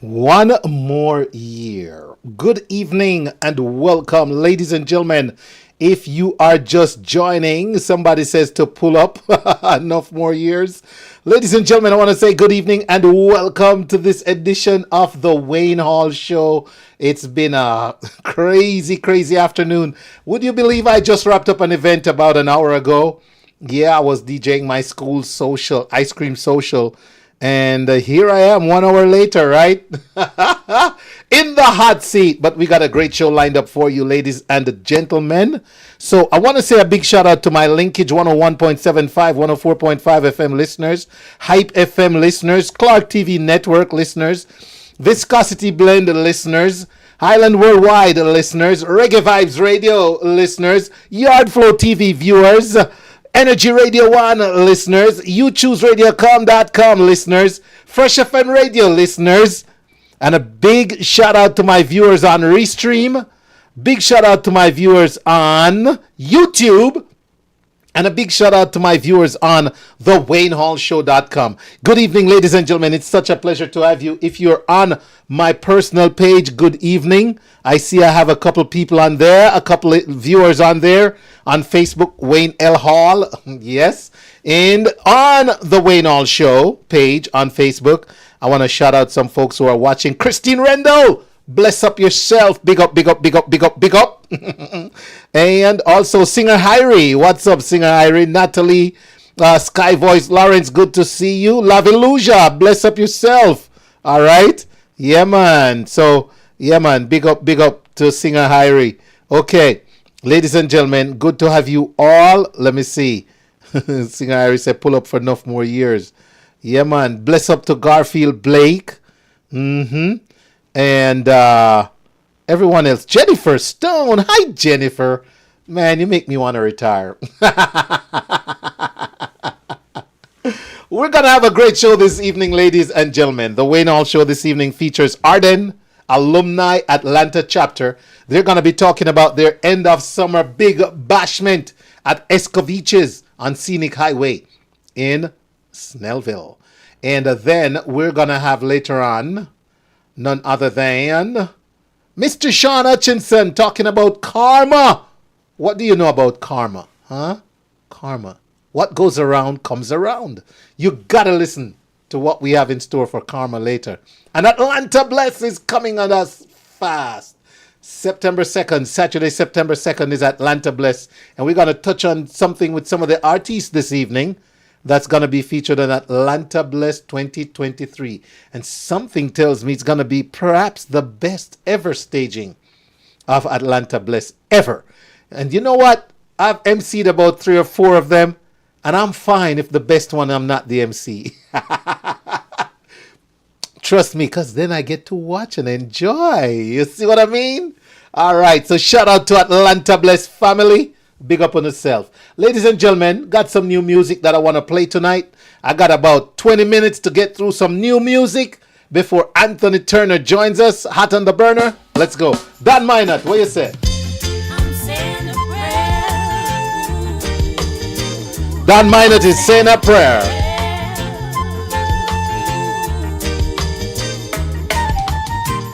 One more year. Good evening and welcome, ladies and gentlemen. If you are just joining, somebody says to pull up. Enough more years. Ladies and gentlemen, I want to say good evening and welcome to this edition of the Wayne Hall Show. It's been a crazy afternoon. Would you believe I just wrapped up an event about an hour ago? Yeah, I was DJing my school social, ice cream social. And here I am 1 hour later, right? In the hot seat. But we got a great show lined up for you, ladies and gentlemen. So I want to say a big shout out to my Linkage 101.75, 104.5 FM listeners, HypeFM listeners, Clark TV Network listeners, Viscosity Blend listeners, Highland Worldwide listeners, Reggae Vibes Radio listeners, Yardflow TV viewers, Energy Radio 1 listeners, YouChooseRadiocom.com listeners, Fresh FM Radio listeners, and a big shout out to my viewers on Restream, big shout out to my viewers on YouTube, and a big shout out to my viewers on theWayneHallShow.com. Good evening, ladies and gentlemen. It's such a pleasure to have you. If you're on my personal page, good evening. I see I have a couple people on there, a couple of viewers on there. On Facebook, Wayne L. Hall, yes. And on the Wayne Hall Show page on Facebook, I want to shout out some folks who are watching. Christine Rendell, bless up yourself. Big up, big up, big up, big up, big up. And also Singer Hyrie. What's up, Singer Hyrie? Natalie, Sky Voice, Lawrence, good to see you. Laviluja, bless up yourself. All right? Yeah, man. So, yeah, man, big up to Singer Hyrie. Okay. Ladies and gentlemen, good to have you all. Let me see. Singer Iris said, pull up for enough more years. Yeah, man. Bless up to Garfield Blake. And everyone else. Jennifer Stone. Hi, Jennifer. Man, you make me want to retire. We're going to have a great show this evening, ladies and gentlemen. The Wayne Hall Show this evening features Ardenne, Alumni Atlanta chapter. They're going to be talking about their end of summer big bashment at Escoviches on Scenic Highway in Snellville. And then we're going to have later on none other than Mr. Sean Hutchinson talking about karma. What do you know about karma? Huh? Karma. What goes around comes around. You got to listen to what we have in store for karma later. And Atlanta Bless is coming on us fast. September 2nd, Saturday, September 2nd is Atlanta Bless. And we're going to touch on something with some of the artists this evening that's going to be featured on Atlanta Bless 2023. And something tells me it's going to be perhaps the best ever staging of Atlanta Bless ever. And you know what? I've emceed about 3 or 4 of them. And I'm fine if the best one I'm not the MC. Trust me, because then I get to watch and enjoy. You see what I mean? All right. So shout out to Atlanta Bless family. Big up on yourself. Ladies and gentlemen, got some new music that I want to play tonight. I got about 20 minutes to get through some new music before Anthony Turner joins us. Hot on the burner. Let's go. Dan Minot, what you say? Dan Minot is saying a prayer.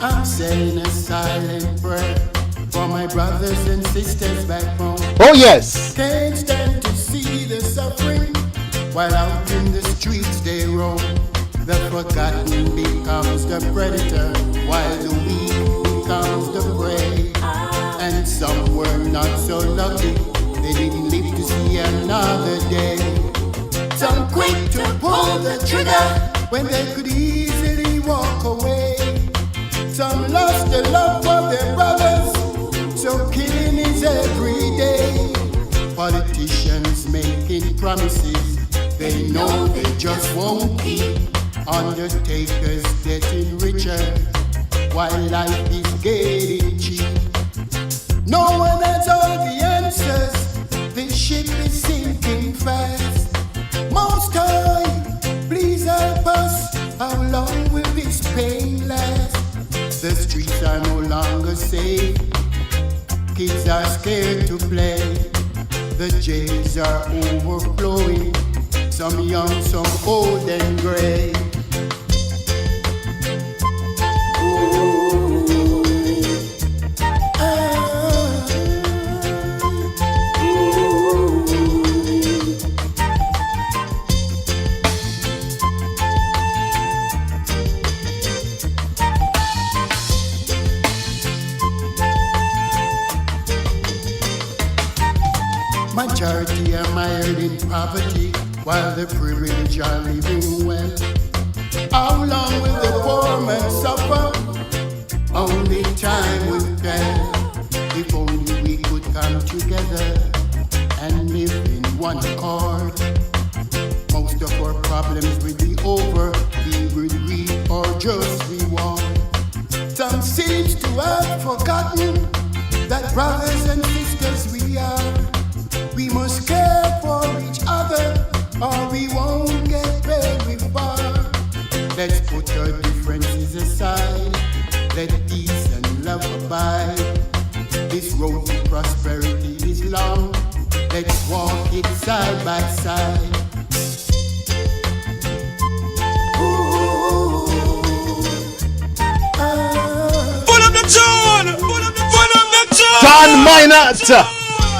I'm saying a silent prayer for my brothers and sisters back home. Oh yes. Can't stand to see the suffering while out in the streets they roam. The forgotten becomes the predator while the weak becomes the prey. And some were not so lucky, they didn't live to see another day. Some quick to pull the trigger when they could easily walk away. Some lost the love of their brothers, so killing is every day. Politicians making promises they know they just won't keep. Undertakers getting richer while life is getting cheap. No one has all the answers, this ship is sinking fast. Most time, please help us, how long will this pain last? The streets are no longer safe, kids are scared to play. The jails are overflowing, some young, some old and gray. Majority are mired in poverty, while the privileged are living well. How long will the poor man suffer? Only time will tell. If only we could come together and live in one accord, most of our problems will be over. We will reap or just reward. Some seems to have forgotten that brothers and sisters we are. We must care for each other, or we won't get very far. Let's put our differences aside. Let peace and love abide. This road to prosperity is long. Let's walk it side by side. Pull up the tune! Pull up the tune! Don Minot!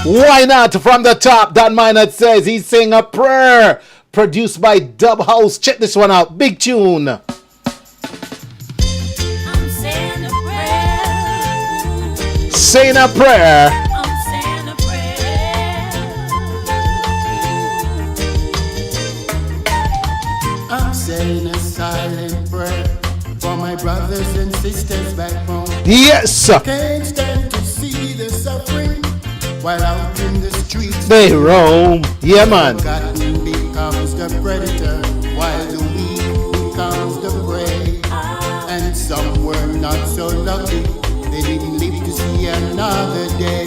Why not? From the top, Don Minot says he's saying a prayer. Produced by Dub House. Check this one out. Big tune. I'm saying a prayer. Saying a prayer. I'm saying a prayer. I'm saying a silent prayer for my brothers and sisters back home. Yes. Can't stand to see the suffering while out in the streets They roam. Yeah, man. forgotten becomes the predator, while the weak becomes the prey. And some were not so lucky, they didn't live to see another day.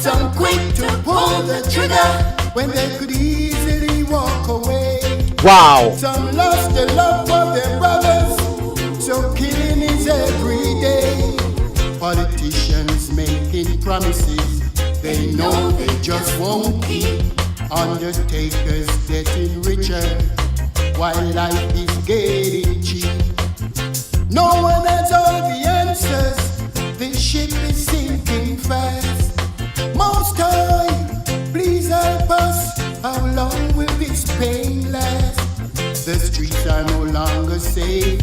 Some quick to pull the trigger when they could easily walk away. Wow. Some lost the love of their brothers, so killing is every day. Politicians making promises they know they just won't keep. Undertakers getting richer while life is getting cheap. No one has all the answers. The ship is sinking fast. Most time, please help us. How long will this pain last? The streets are no longer safe.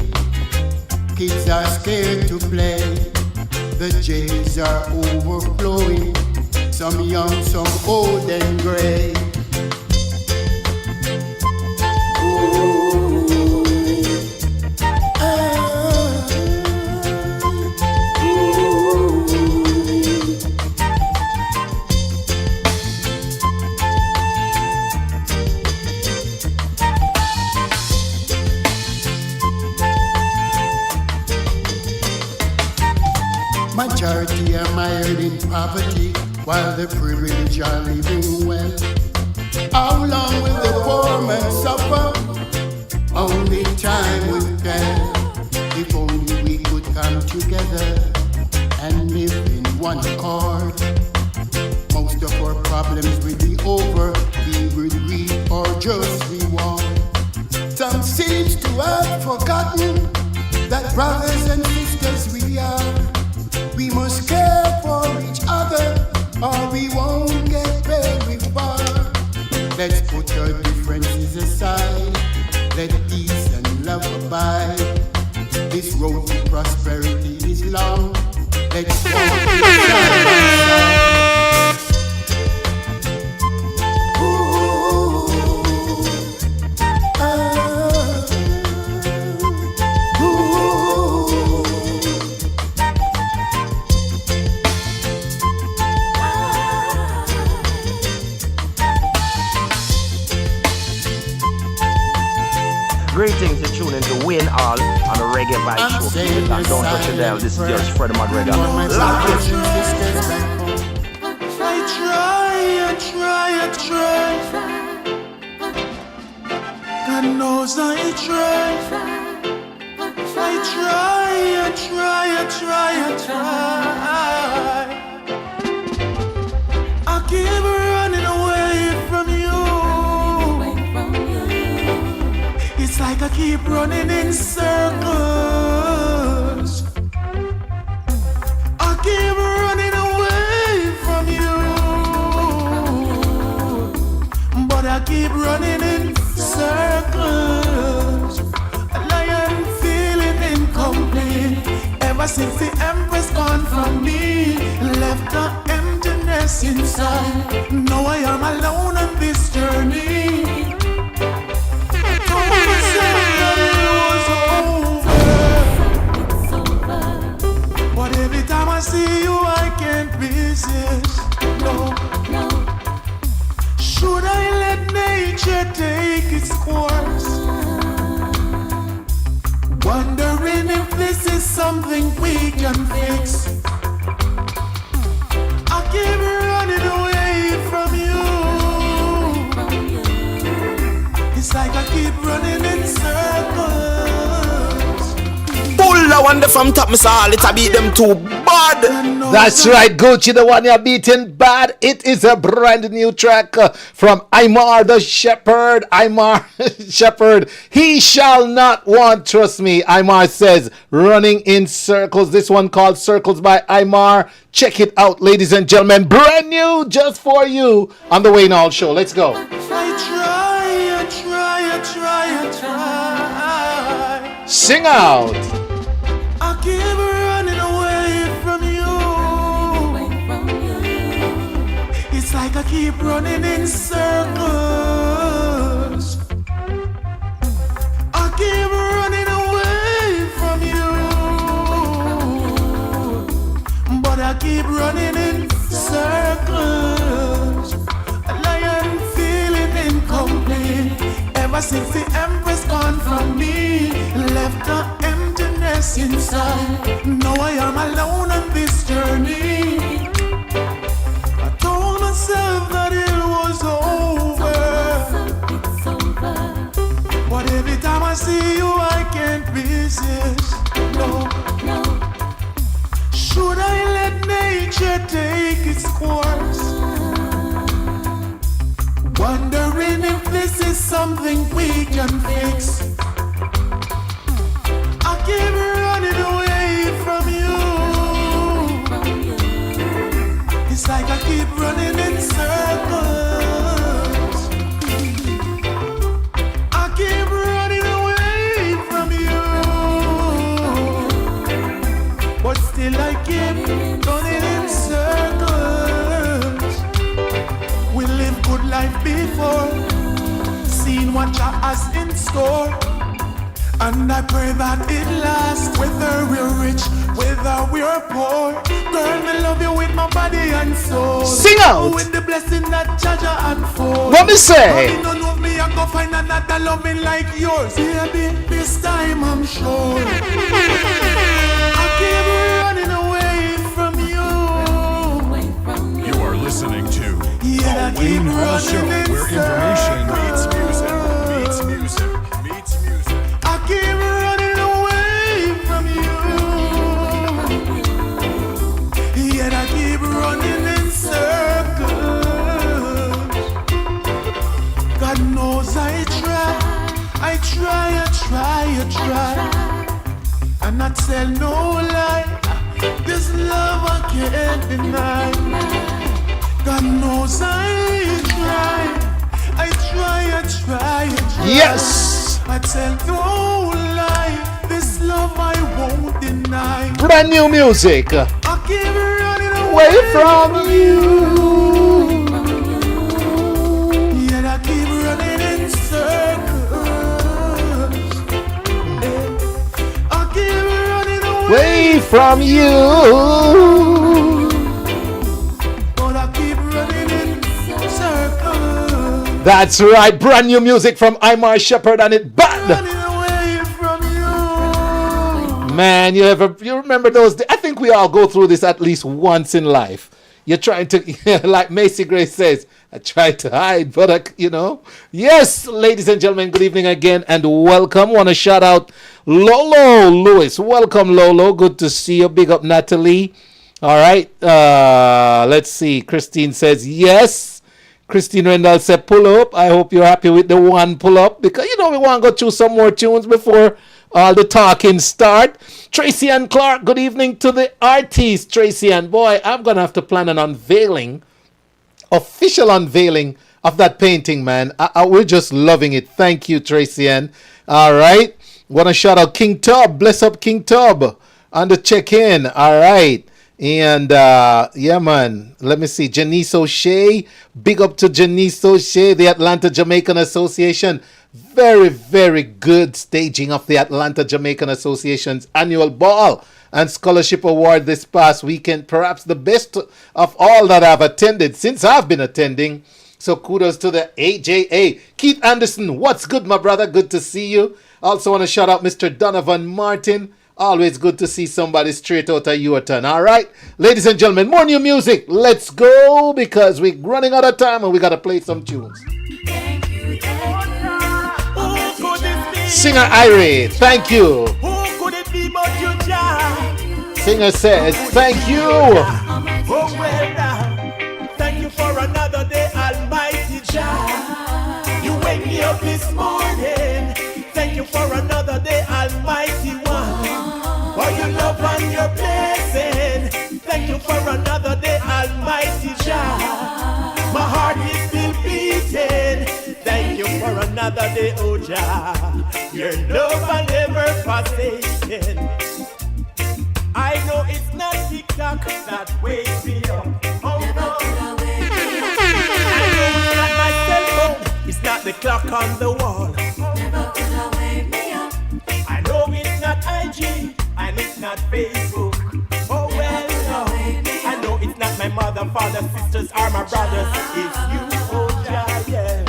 Kids are scared to play. The jails are overflowing. Some young, some old and gray. Majority are mired in poverty, while the privileged are living well. How long will the poor man suffer? Only time will tell. If only we could come together and live in one accord, most of our problems will be over. We will reap or just reward. Some seems to have forgotten that brothers and sisters we are. We must care for each other, or we won't get very far. Let's put our differences aside. Let peace and love abide. This road to prosperity is long. Let's walk it side by side. Greetings, you're tuning to Win All on a reggae vibe show. Keep it locked, don't touch it down. This is just Freddie McGregor. Lock it. I try. God knows I try. I keep running away from you. It's like I keep running in circles. I keep running away from you, but I keep running in circles. And I am feeling incomplete ever since the Empress gone from me, left an emptiness emptiness inside. Now I am alone on this journey. I told myself that it was over, but every time I see you I can't resist. No. Should I let nature take its course? Wondering if this is something we can fix. I keep running away from you. It's like I keep running in circles. Pull the one from top, Miss All. It beat them too bad. That's right, Gucci, the one you're beating bad. It is a brand new track from Imar the Shepherd. Imar Shepherd, he shall not want, trust me. Imar says, running in circles. This one called Circles by Imar. Check it out, ladies and gentlemen. Brand new just for you on the Wayne Hall Show. Let's go. I try. Sing out. I keep running away from you. It's like I keep running in circles. I keep running away from you, but I keep running in circles. And I am feeling incomplete ever since the Empress gone from me, left an emptiness inside. Now I am alone on this journey. I told myself that it was over, but every time I see you I can't resist. No. Should I let nature take its course? Wondering if this is something we can fix. I keep running away from you. It's like I keep running in circles. I keep running away from you, but still I keep running in circles. We live good life before, seen what Jah has in store, and I pray that it lasts. Whether we're rich, whether we're poor, girl, me love you with my body and soul. Sing out. With the blessing that Jah unfolds. What me say? You don't know me, I go find another loving like yours. Baby, this time I'm sure. I keep running away from you. You are listening to Yeah, The Wayne Hall Show, where information meets music. I keep running away from you. Yet I keep running in circles. God knows I try. And I tell no lie. This love I can't deny. God knows I try. Yes. I tell no lie. This love I won't deny. Brand new music. I keep running Away from you. Yet I keep running in circles. I keep running Away from you. but I keep running in circles. That's right. Brand new music from Imar Shepherd and it bad. Running away from you. Man, you remember those days? I think we all go through this at least once in life. You're trying to, like Macy Grace says, I try to hide, but Yes, ladies and gentlemen, good evening again and welcome. Want to shout out Lolo Lewis. Welcome, Lolo. Good to see you. Big up, Natalie. All right. Let's see. Christine says yes. Christine Rendell said pull up. I hope you're happy with the one pull up because, we want to go through some more tunes before the talking start. Tracy Ann Clark, good evening to the artist. Tracy Ann, boy, I'm going to have to plan an official unveiling of that painting, man. We're just loving it. Thank you, Tracy Ann. All right. Want to shout out King Tub. Bless up King Tub on the check-in. All right. And yeah, man. Let me see. Janice O'Shea. Big up to Janice O'Shea, the Atlanta Jamaican Association. Very, very good staging of the Atlanta Jamaican Association's annual ball and scholarship award this past weekend. Perhaps the best of all that I've attended since I've been attending. So kudos to the AJA. Keith Anderson, what's good, my brother? Good to see you. Also want to shout out Mr. Donovan Martin. Always good to see somebody straight out of Uton. All right, ladies and gentlemen, more new music. Let's go because we're running out of time and we got to play some tunes. Singer Irie, thank you. Who could it be but you, Jah? Singer says, thank you. Oh, well now. Thank you for another day, Almighty Jah. You wake me up this morning. Thank you for another day, Almighty One. For your love and your blessing. Thank you for another day, Almighty Jah. My heart is still beating. Thank you for another day, oh Jah. Your love and never forsaken. I know it's not TikTok that wakes me up. Oh no. I know it's not my cell phone. It's not the clock on the wall. Never could have wake me up. I know it's not IG and it's not Facebook. Oh well, no. I know it's not my mother, father, sisters, or my brothers. It's you, oh Jah, yeah.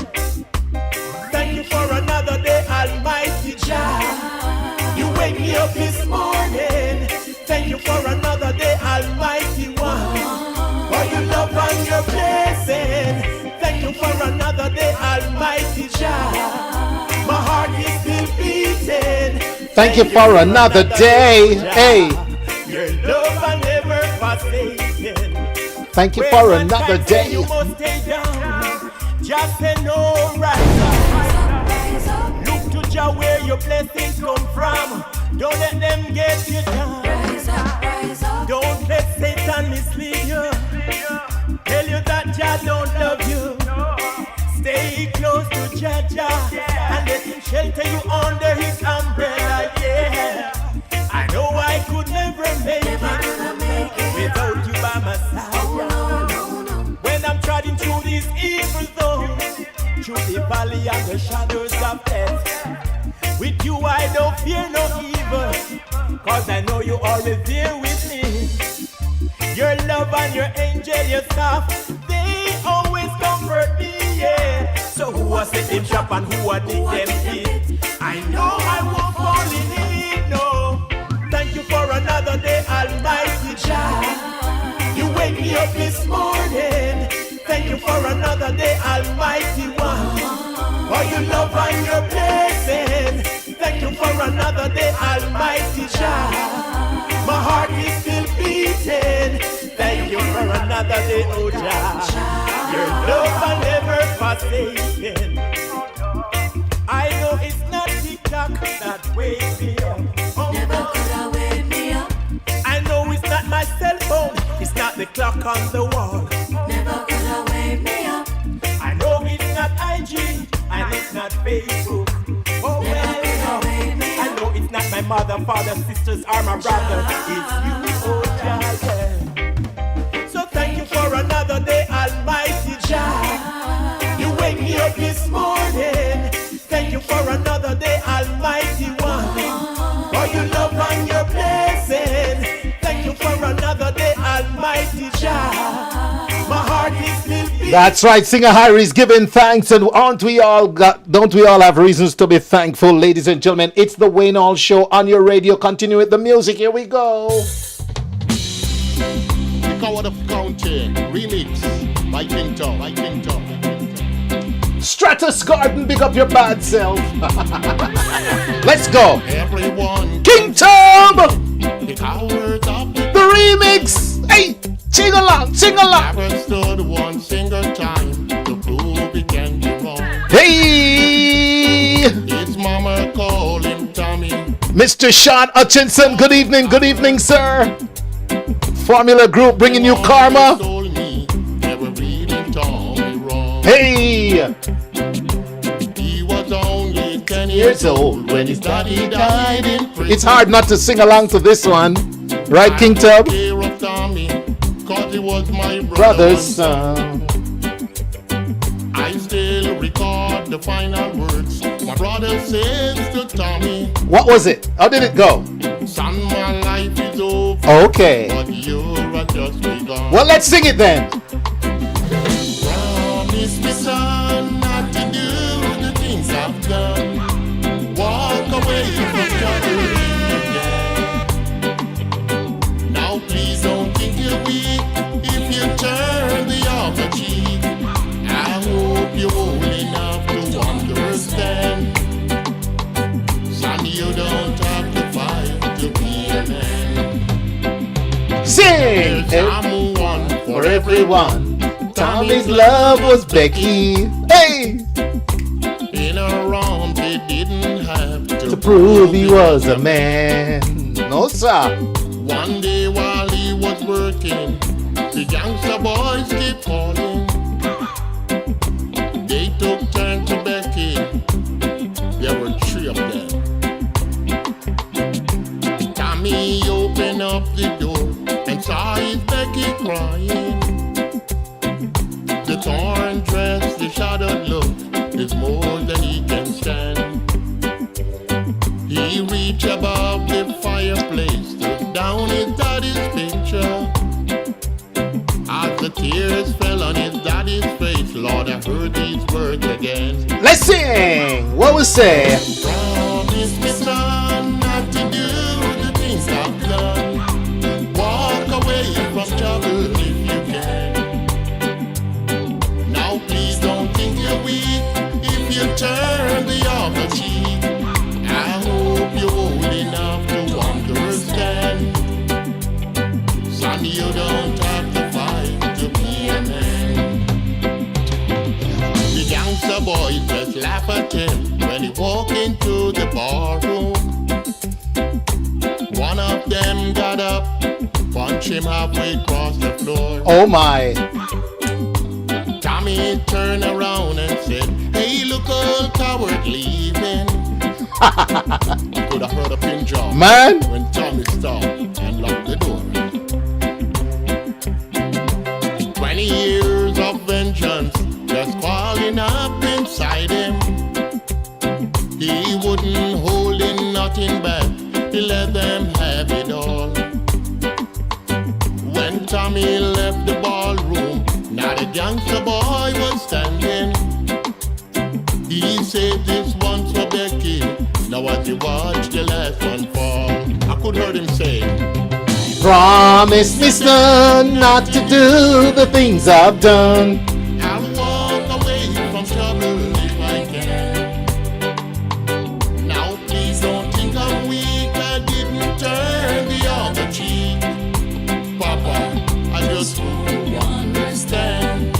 Thank you for another day, Almighty Jah. You wake me up this morning. Thank you for another day, Almighty One. For your love and your blessing. Thank you for another day, Almighty Jah. My heart is still beating. Thank you for another day. Hey. Your love and never forsaken. Thank you for another day. You must stay down. Just say no, rise up. Look to Jah where your blessings come from. Don't let them get you down. Don't let Satan mislead you. Tell you that Jah don't love you. Stay close to Jah and let him shelter you under his umbrella, yeah. I know I could never make it without you by my side. When I'm trotting through this evil zone, through the valley and the shadows of death, with you I don't fear no evil, cause I know you're always there with me. Your love and your angel, your staff, they always comfort me, yeah. So who was set them trap and who are dig them pit? I know I won't fall in it, no. Thank you for another day, Almighty Jah. You wake me up this morning. Thank you for another day, Almighty One. For your love and your blessing. Thank you for another day, Almighty Jah. My heart is still beating. Thank you for another day, oh Jah. Your love and never forsaken. I know it's not TikTok that wakes me up. Oh, Never could have wake me up. I know it's not my cell phone. It's not the clock on the wall. Never could have wake me up. I know it's not IG and it's not Facebook. Oh well, no. I know it's not my mother, father, sisters, or my brother. It's you, oh Jah, yeah. So thank you for another day, Almighty Jah. You wake me up this morning. Thank you for another day, Almighty One. For your love and your blessing. Thank you for another day, Almighty Jah. My heart is still beating. That's right, Singer Harry's giving thanks, and don't we all have reasons to be thankful, ladies and gentlemen? It's the Wayne Hall Show on your radio. Continue with the music. Here we go. The Coward of County remix by King Tom. Stratus Garden, big up your bad self. Let's go. Everyone, King Tom, the cowards of the the remix. Hey, sing along. never stood one single time to prove it can be wrong. Hey, His mama called him Tommy. Mr. Sean Hutchinson, good evening, sir. Formula Group bringing you Karma. Told me never really told me wrong. Hey, He was only 10 years old when his daddy died in prison. it's hard not to sing along to this one, right, King Tub? Fear of Tommy was my brother's son. I still record the final words my brother says to Tommy. What was it? How did it go? Son, my life is over. Okay. But you're just begun. Well, let's sing it then. Promise me, son, not to do the things I've done. Walk away from trouble again. Now please don't think you're weak if you turn the other cheek. I hope you're old enough to understand. Son, you don't have to fight to be a man. Sing! There's someone For everyone. Tommy's love was Becky. Hey! in her arms, they didn't have To prove he was a man. No, sir. One day while he was working, the youngster boys kept calling. They took turn to Becky. There were 3 of them. Tommy opened up the door and saw his Becky crying. The torn dress, the shattered look is more than he can stand. He reached above the fireplace, took down his daddy's picture. As the tears fell on his daddy's face, Lord, I heard these words again. Let's sing. What we say? Promise me, son, not to do the things I've done. Walk away from trouble if you can. Now please don't think you're weak if you turn the other cheek. I hope you're old enough to understand. Son, you don't have to fight to be a man. The youngster boys just laugh at him when he walk into the barroom. One of them got up, punched him halfway across the floor. Oh my. Tommy turned around and said, hey, look, old coward leaving. Could have heard a pin drop Man. when Tommy stopped and locked the door. 20 years of vengeance just calling up inside him. He wouldn't hold in nothing back, he let them have it all. When Tommy left the ballroom, now the youngster boy was standing. He said this one's for Becky, now as you watch the last one fall, I could hear him say, Promise me, son, not to do the things I've done. I'll walk away from trouble if I can. Now please don't think I'm weak, I didn't turn the other cheek. Papa, I just won't understand.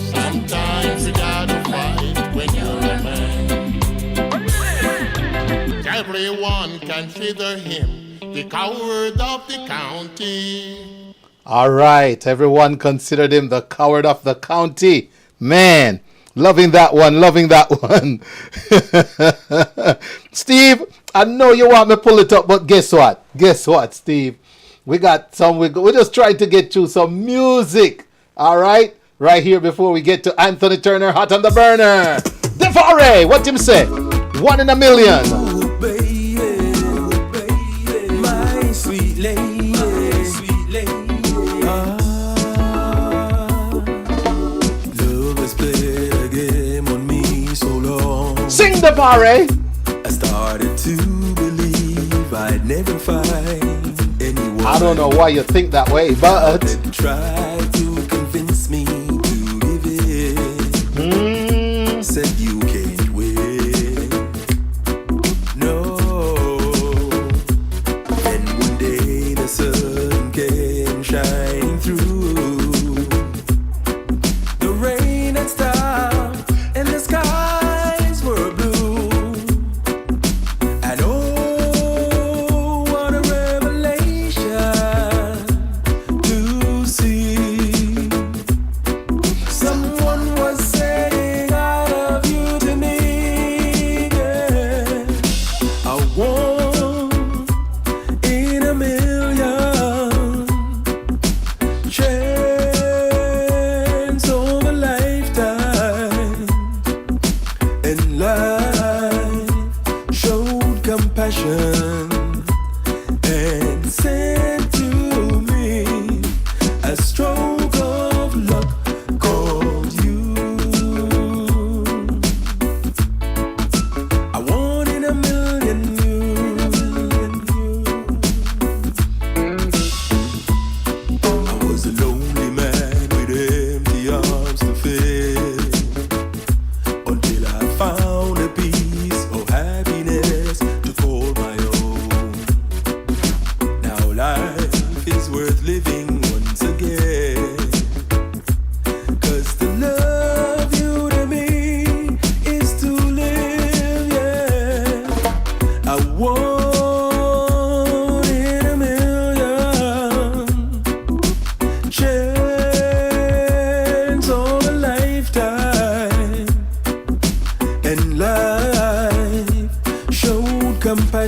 Sometimes you gotta fight when you're a man. Everyone consider him the coward of the county. All right. Everyone considered him the coward of the county. Man, loving that one. Loving that one. Steve, I know you want me to pull it up, but guess what? Guess what, Steve? We got some. We're just trying to get you some music. All right. Right here before we get to Anthony Turner, Hot on the Burner. Devare, what him say? 1 in a million. My sweet lady, sweet lady. Love has played a game on me so long. Sing the Devare. I started to believe I'd never find anyone. I don't know why you think that way, but that tried to convince me to give in. Said you can't win. No. And one day the sun came shining through. The rain had stopped and the skies were blue. And oh, what a revelation to see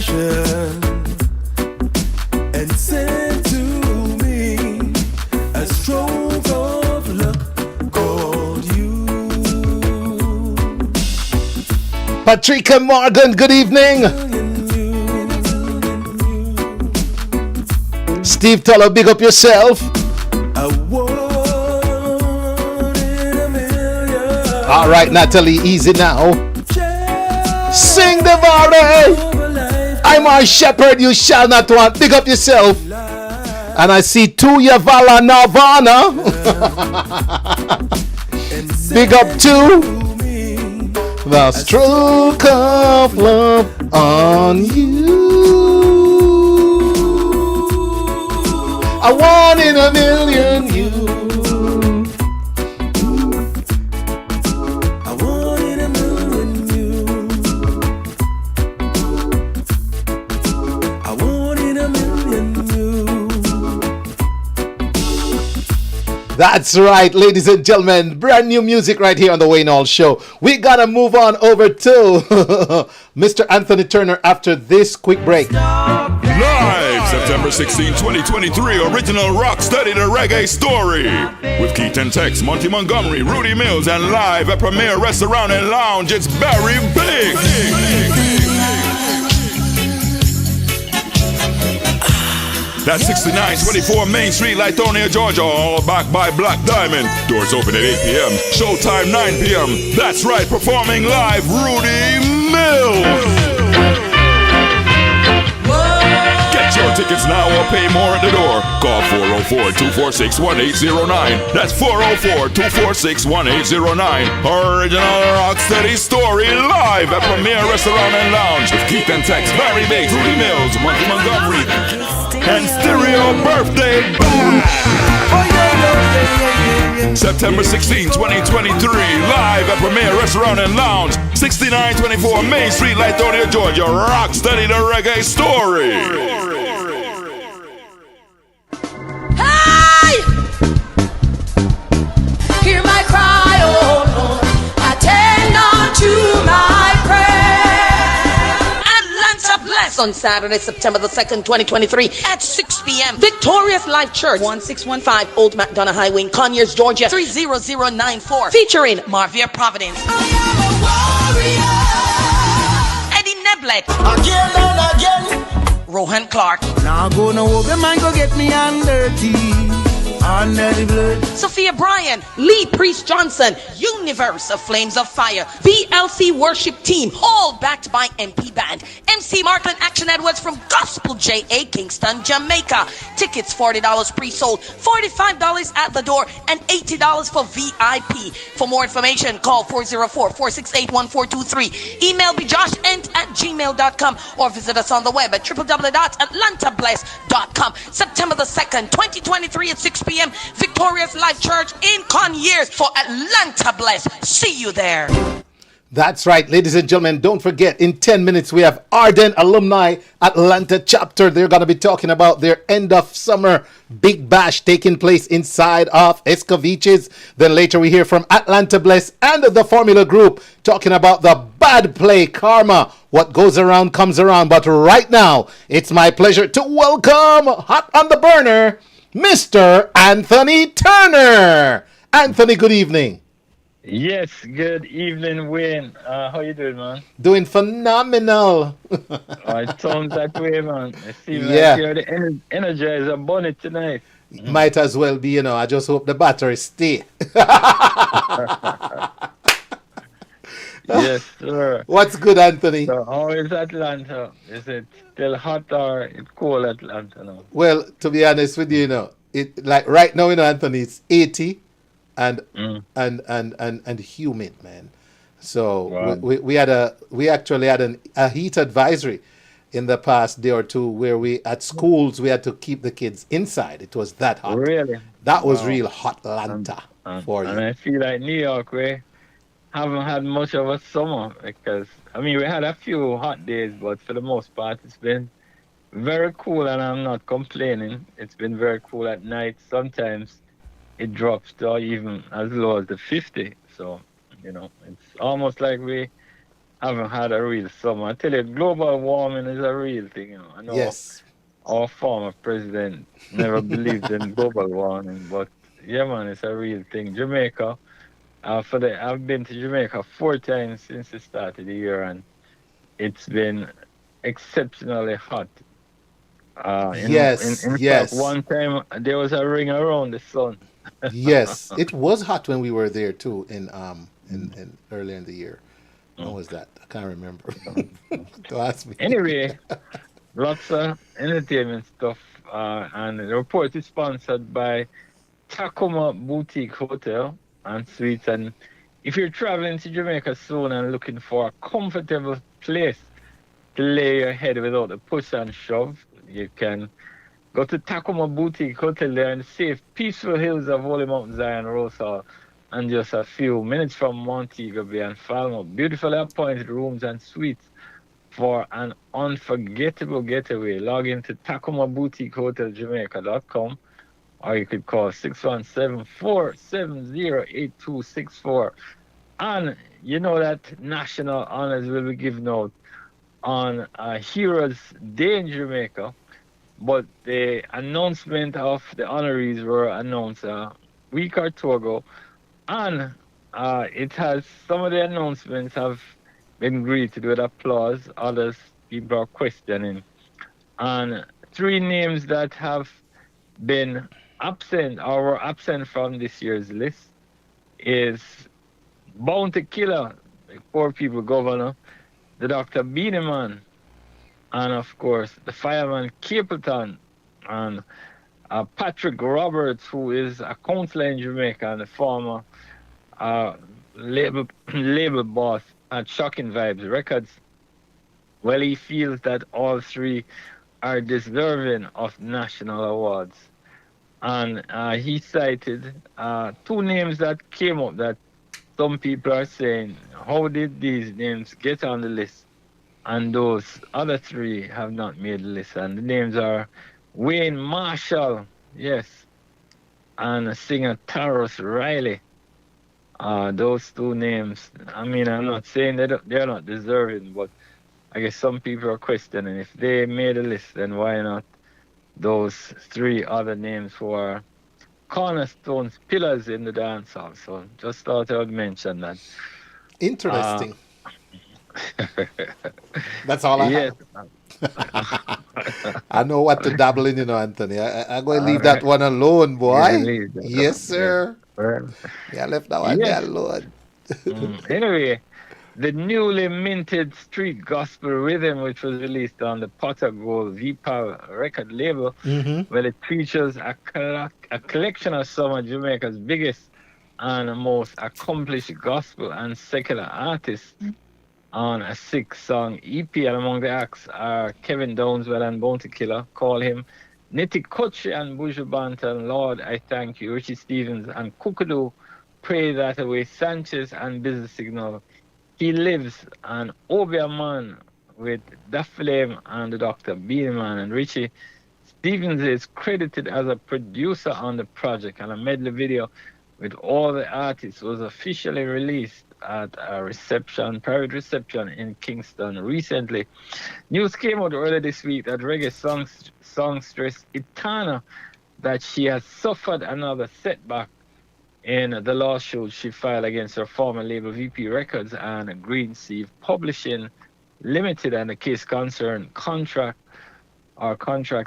passion and sent to me a stroke of luck called you. Patricia Morgan, good evening. Steve Toller, big up yourself. All right, Natalie, easy now. Sing the body. I'm our shepherd, you shall not want. Big up yourself. And I see Tuya Vala Navana. Big up to the stroke of love on you. I want in a million you. I want in a million you. I want in a million you. That's right, ladies and gentlemen. Brand new music right here on the Wayne Hall Show. We gotta move on over to Mr. Anthony Turner after this quick break. Live September 16, 2023, original rock study the reggae story with Keith and Tex, Monty Montgomery, Rudy Mills, and live at Premier Restaurant and Lounge. It's Barry Big. That's 6924 Main Street, Lithonia, Georgia, all backed by Black Diamond. Doors open at 8 p.m. Showtime 9 p.m. That's right, performing live, Rudy Mills. Get your tickets now or pay more at the door. Call 404-246-1809. That's 404-246-1809. Original Rocksteady Story live at Premier Restaurant and Lounge with Keith and Tex, Barry Bates, Rudy Mills, Monty Montgomery, and Stereo Birthday Band. September 16, 2023, live at Premier Restaurant and Lounge, 6924 Main Street, Lithonia, Georgia. Rocksteady the Reggae Story. Hey! Hear my cry, oh Lord. Attend unto my prayer. Atlanta Bless on Saturday, September the 2nd, 2023 at 6 p.m. Victorious Life Church, 1615 Old McDonough Highway in Conyers, Georgia, 30094. Featuring Marvia Providence, I am a warrior. Eddie Neblet, again and again. Rohan Clark. Now go no over man go get me under the blood. Sophia Bryan, Lee Priest Johnson, Universe of Flames of Fire, VLC Worship Team, all backed by MP Band. MC Markland Action Edwards from Gospel JA Kingston, Jamaica. Tickets $40 pre-sold, $45 at the door, and $80 for VIP. For more information, call 404-468-1423. Email bjoshent@gmail.com or visit us on the web at www.atlantabless.com. September the 2nd, 2023 at 6 p.m. Victorious Life Church in Conyers for Atlanta Bless. See you there. That's right, ladies and gentlemen. Don't forget, in 10 minutes, we have Ardenne Alumni Atlanta chapter. They're going to be talking about their end of summer big bash taking place inside of Escoviches. Then later we hear from Atlanta Bless and the Formula Group talking about the bad play karma. What goes around comes around. But right now, it's my pleasure to welcome hot on the burner, Mr. Anthony Turner. Anthony, good evening. Yes, good evening, Wayne. How you doing, man? Doing phenomenal. It sounds that way, man. It seems Yeah. like you're the energizer bunny tonight. Might as well be, I just hope the battery stay. Yes, sir. What's good, Anthony? So how is Atlanta? Is it still hot or it's cold Atlanta now? Well, to be honest with you, it like right now, Anthony, it's 80 and humid, man. So Wow. we actually had a heat advisory in the past day or two where we at schools we had to keep the kids inside. It was that hot. Really? That was Wow. real hot Atlanta for And you. I feel like New York, we haven't had much of a summer because, we had a few hot days, but for the most part, it's been very cool and I'm not complaining. It's been very cool at night. Sometimes it drops to even as low as the 50. So, it's almost like we haven't had a real summer. I tell you, global warming is a real thing. You know, I know Yes. our former president never believed in global warming, but yeah, man, it's a real thing. Jamaica, I've been to Jamaica 4 times since the start of the year, and it's been exceptionally hot. Yes. In fact, Yes. one time there was a ring around the sun. Yes. It was hot when we were there too in earlier in the year. When Mm. was that? I can't remember. Don't ask me. Anyway, lots of entertainment stuff, and the report is sponsored by Tacoma Boutique Hotel and Suites. And if you're traveling to Jamaica soon and looking for a comfortable place to lay your head without the push and shove, you can go to Tacoma Boutique Hotel there in the safe, peaceful hills of Holy Mount Zion, Rosal, and just a few minutes from Montego Bay and Falmouth. Beautifully appointed rooms and suites for an unforgettable getaway. Log into TacomaBoutiqueHotelJamaica.com, or you could call 617-470-8264. And you know that national honors will be given out on Heroes Day in Jamaica, but the announcement of the honorees were announced a week or two ago, and some of the announcements have been greeted with applause, others people are questioning. And 3 names that have been absent or were absent from this year's list is Bounty Killer, the poor people governor, the Dr. Beanie Man, and of course the fireman Capleton, and Patrick Roberts, who is a counselor in Jamaica and a former label boss at Shocking Vibes Records. Well, he feels that all 3 are deserving of national awards. And he cited 2 names that came up that some people are saying, how did these names get on the list? And those other 3 have not made the list. And the names are Wayne Marshall, yes, and singer Taros Riley. Those 2 names, I mean, I'm not saying they're not deserving, but I guess some people are questioning if they made a list, then why not those 3 other names who are cornerstones, pillars in the dancehall. So just thought I would mention that. Interesting. That's all I Yes. have. I know what to dabble in, Anthony. I'm going to leave that one alone, boy. Yes, sir. Yeah, I left that one there alone. Anyway, the newly minted Street Gospel Rhythm, which was released on the Potter Gold VPAL record label, well, it features a collection of some of Jamaica's biggest and most accomplished gospel and secular artists on a 6-song EP. And among the acts are Kevin Downswell and Bounty Killer, Call Him, Nitty Kutchi and Buju Banton, Lord I Thank You, Richie Stevens and Kookadoo, Pray That Away, Sanchez and Business Signal, He Lives, and Obia Man with Da Flame and the Dr. Beanie Man. And Richie Stevens is credited as a producer on the project, and a medley video with all the artists was officially released at a private reception in Kingston recently. News came out earlier this week that reggae songstress Itana, that she has suffered another setback in the lawsuit she filed against her former label VP Records and Green Sea Publishing Limited, and the case concerned contracts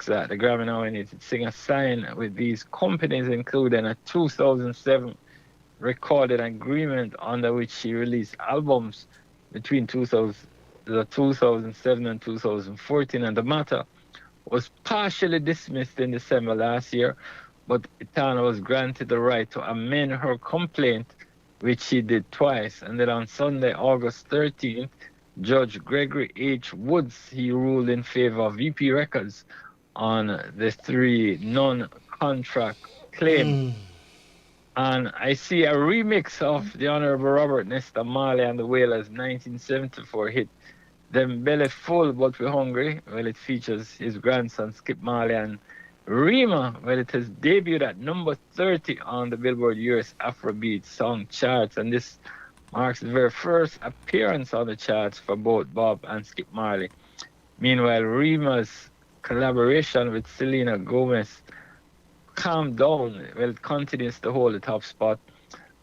that the Grammy-nominated singer signed with these companies, including a 2007 recorded agreement under which she released albums between 2007 and 2014, and the matter was partially dismissed in December last year, but Itana was granted the right to amend her complaint, which she did twice. And then on Sunday, August 13th, Judge Gregory H. Woods, he ruled in favor of VP Records on the 3 non-contract claims. And I see a remix of the Honorable Robert Nesta Marley and the Wailers' 1974 hit, Them Belly Full But We're Hungry. Well, it features his grandson Skip Marley and Rima. Well, it has debuted at number 30 on the Billboard US Afrobeat Song Charts. And this marks the very first appearance on the charts for both Bob and Skip Marley. Meanwhile, Rima's collaboration with Selena Gomez, Calm Down, well, it continues to hold the top spot,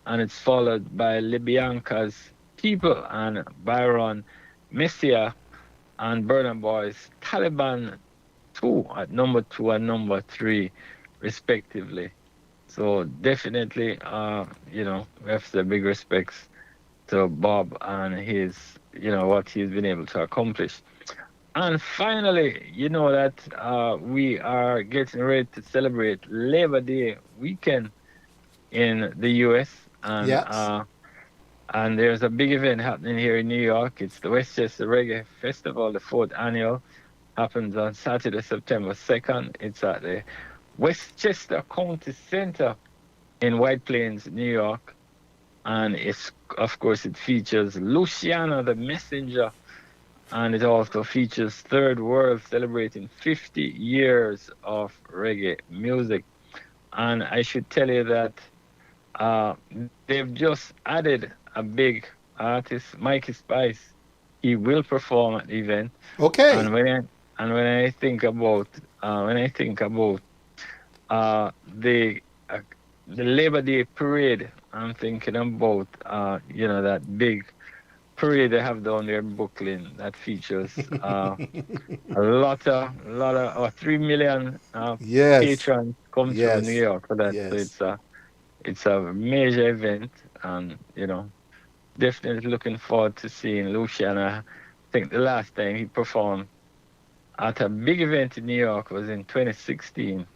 and it's followed by LeBianca's People and Byron Messia and Burna Boy's Taliban 2 at number 2 and number 3, respectively. So definitely, we have to say big respects to Bob and his, what he's been able to accomplish. And finally, you know that we are getting ready to celebrate Labor Day weekend in the U.S. And Yes. and there's a big event happening here in New York. It's the Westchester Reggae Festival, the 4th annual. Happens on Saturday, September 2nd. It's at the Westchester County Center in White Plains, New York. And of course, it features Luciano the Messenger. And it also features Third World celebrating 50 years of reggae music. And I should tell you that they've just added a big artist, Mikey Spice. He will perform at the event. Okay. And when I think about the Labor Day parade, I'm thinking about that big parade they have down there in Brooklyn that features a lot of 3 million Yes. patrons come Yes. to New York for that. Yes. So it's a major event, and definitely looking forward to seeing Luciano. I think the last time he performed at a big event in New York was in 2016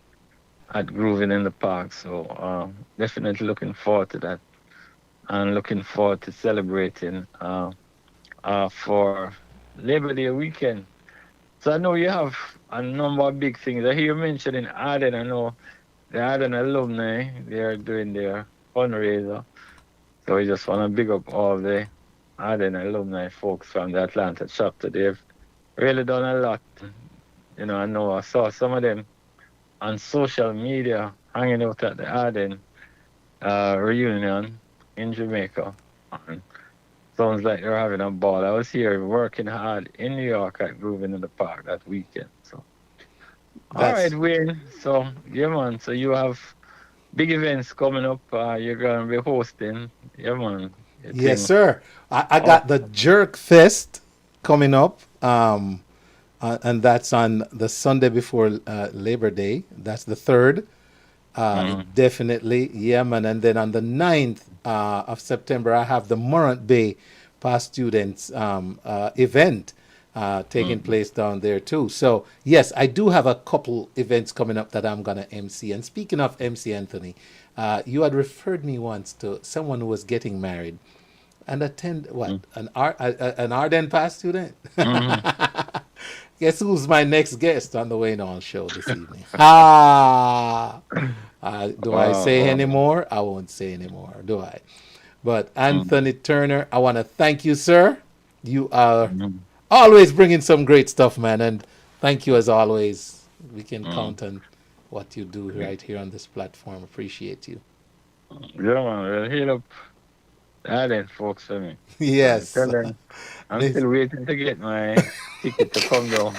at Groovin in the Park. So definitely looking forward to that, and looking forward to celebrating for Labor Day weekend. So I know you have a number of big things. I hear you mentioning Ardenne. I know the Ardenne alumni, they are doing their fundraiser. So we just want to big up all the Ardenne alumni folks from the Atlanta chapter. They've really done a lot. I know I saw some of them on social media hanging out at the Ardenne reunion in Jamaica. And sounds like they're having a ball. I was here working hard in New York at Groovin in the Park that weekend. So, all right, Wayne. So, yeah, man. So you have big events coming up. You're going to be hosting. Yeah, man. Yes, sir. I got the Jerk Fest coming up, and that's on the Sunday before Labor Day. That's the 3rd. Definitely, yeah, man. And then on the 9th of September, I have the Morant Bay Past Students event taking place down there too. So, yes, I do have a couple events coming up that I'm going to MC. And speaking of MC, Anthony, you had referred me once to someone who was getting married and attend, an Ardenne Past student? Guess who's my next guest on the Wayne On Show this evening? Do I say any more? I won't say any more, do I? But Anthony Turner, I want to thank you, sir. You are always bringing some great stuff, man. And thank you as always. We can count on what you do right here on this platform. Appreciate you. Yeah, man. Well, heal up Ardenne folks for me. Yes. Tell them I'm still waiting to get my ticket to come down.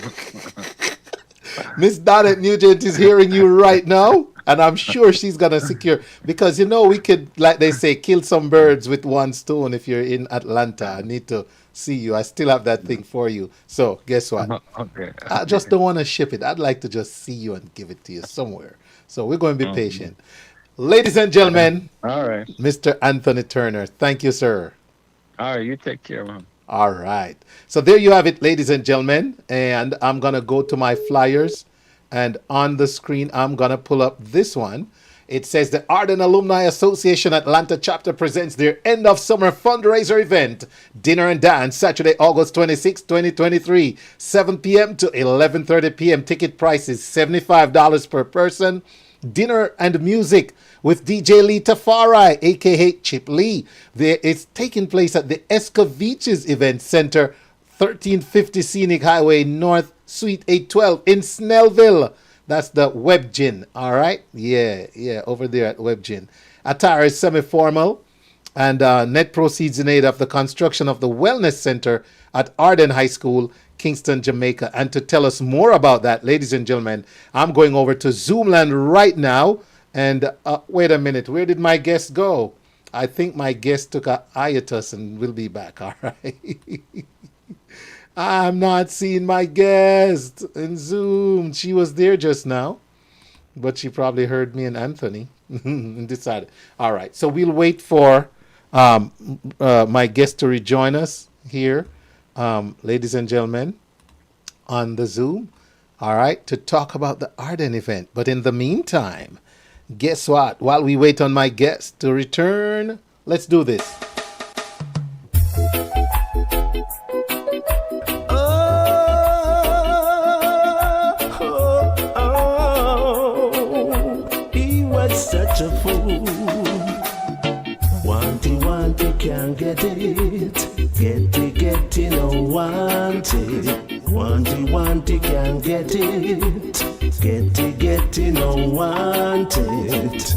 Miss Donnett Nugent is hearing you right now, and I'm sure she's gonna secure, because we could, like they say, kill some birds with one stone. If you're in Atlanta, I need to see you. I still have that thing for you. So guess what? Okay. I just don't want to ship it. I'd like to just see you and give it to you somewhere. So we're going to be patient. Ladies and gentlemen, all right, Mr. Anthony Turner, thank you, sir. All right, you take care, man. All right. So there you have it, ladies and gentlemen. And I'm going to go to my flyers. And on the screen, I'm going to pull up this one. It says the Ardenne Alumni Association Atlanta chapter presents their end of summer fundraiser event, Dinner and Dance, Saturday, August 26, 2023, 7 p.m. to 11:30 p.m. Ticket price is $75 per person. Dinner and music with DJ Lee Tafari, a.k.a. Chip Lee. It's taking place at the Escoviches Event Center, 1350 Scenic Highway North, Suite 812 in Snellville. That's the Web Gin, all right? Yeah, over there at Web Gin. Attire is semi-formal. and net proceeds in aid of the construction of the Wellness Center at Ardenne High School, Kingston, Jamaica. And to tell us more about that, ladies and gentlemen, I'm going over to Zoomland right now. And wait a minute, where did my guest go? I think my guest took a hiatus and will be back. All right. I'm not seeing my guest in Zoom. She was there just now, but she probably heard me and Anthony and decided. All right. So we'll wait for my guest to rejoin us here, ladies and gentlemen, on the Zoom. All right. To talk about the Ardenne event. But in the meantime, guess what? While we wait on my guest to return, let's do this. Such a fool. Want it, can't get it. Get it, no want it. Want it, can't get it. Get it, no want it.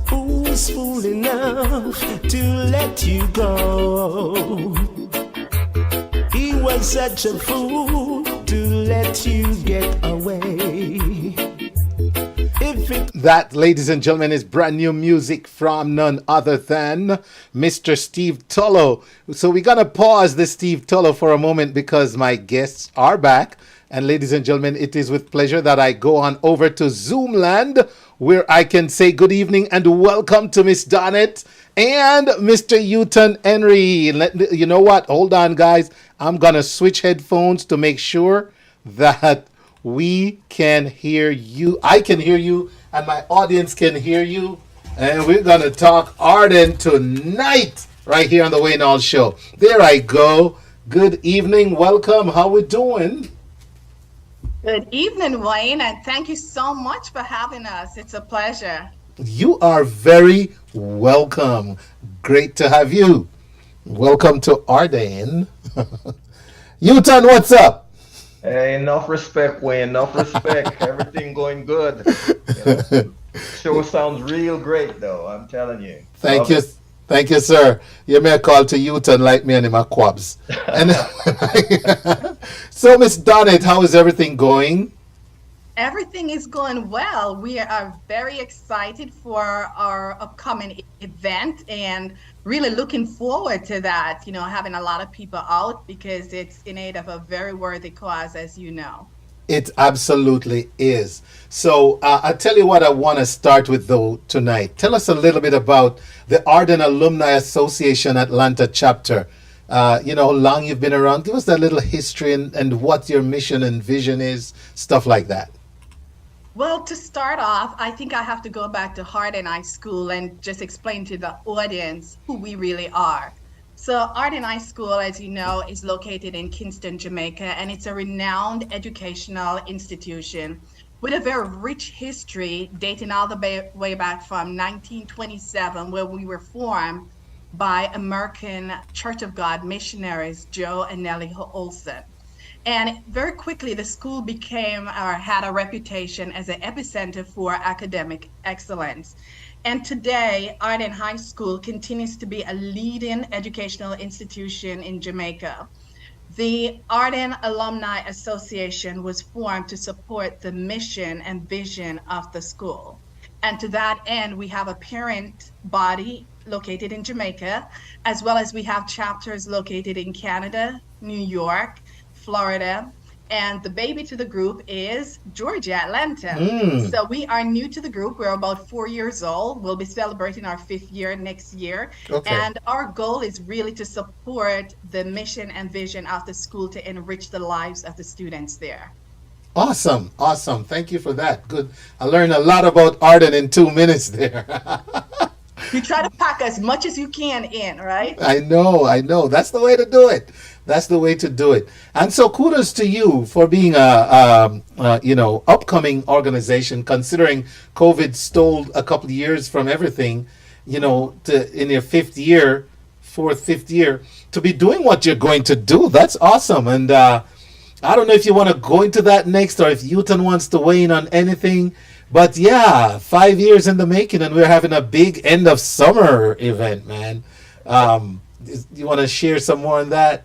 Who's fool enough to let you go? He was such a fool to let you get away. That, ladies and gentlemen, is brand new music from none other than Mr. Steve Tullo. So we're going to pause the Steve Tullo for a moment because my guests are back. And ladies and gentlemen, it is with pleasure that I go on over to Zoomland, where I can say good evening and welcome to Miss Donnet and Mr. Houghton Henry. You know what? Hold on, guys. I'm going to switch headphones to make sure that we can hear you. I can hear you and my audience can hear you. And we're going to talk Ardenne tonight right here on the Wayne Hall Show. There I go. Good evening. Welcome. How we doing? Good evening, Wayne, and thank you so much for having us. It's a pleasure. You are very welcome. Great to have you. Welcome to Ardenne. Houghton, what's up? Hey, enough respect, Wayne. Enough respect. Everything going good. Show sounds real great, though. I'm telling you. Thank you. Thank you, sir. You may call to Houghton like me and my quabs. And so, Miss Donnet, how is everything going? Everything is going well. We are very excited for our upcoming event and really looking forward to that, you know, having a lot of people out because it's in aid of a very worthy cause, as you know. It absolutely is. So I'll tell you what I want to start with, though, tonight. Tell us a little bit about the Ardenne Alumni Association Atlanta chapter. You know, how long you've been around. Give us that little history and what your mission and vision is, stuff like that. Well, to start off, I think I have to go back to Ardenne High School and just explain to the audience who we really are. So Ardenne High School, as you know, is located in Kingston, Jamaica, and it's a renowned educational institution with a very rich history dating all the way back from 1927, where we were formed by American Church of God missionaries, Joe and Nellie Olson. And very quickly, the school had a reputation as an epicenter for academic excellence. And today, Ardenne High School continues to be a leading educational institution in Jamaica. The Ardenne Alumni Association was formed to support the mission and vision of the school. And to that end, we have a parent body located in Jamaica, as well as we have chapters located in Canada, New York, Florida, and the baby to the group is Georgia, Atlanta. So we are new to the group. We're about 4 years old. We'll be celebrating our 5th year next year. Okay. And our goal is really to support the mission and vision of the school to enrich the lives of the students there. Awesome. Awesome. Thank you for that. Good. I learned a lot about Ardenne in 2 minutes there. You try to pack as much as you can in, right? I know. That's the way to do it. That's the way to do it. And so kudos to you for being a upcoming organization, considering COVID stole a couple of years from everything, in your 5th year, 5th year, to be doing what you're going to do. That's awesome. And I don't know if you want to go into that next or if Houghton wants to weigh in on anything. But yeah, 5 years in the making, and we're having a big end of summer event, man. You want to share some more on that?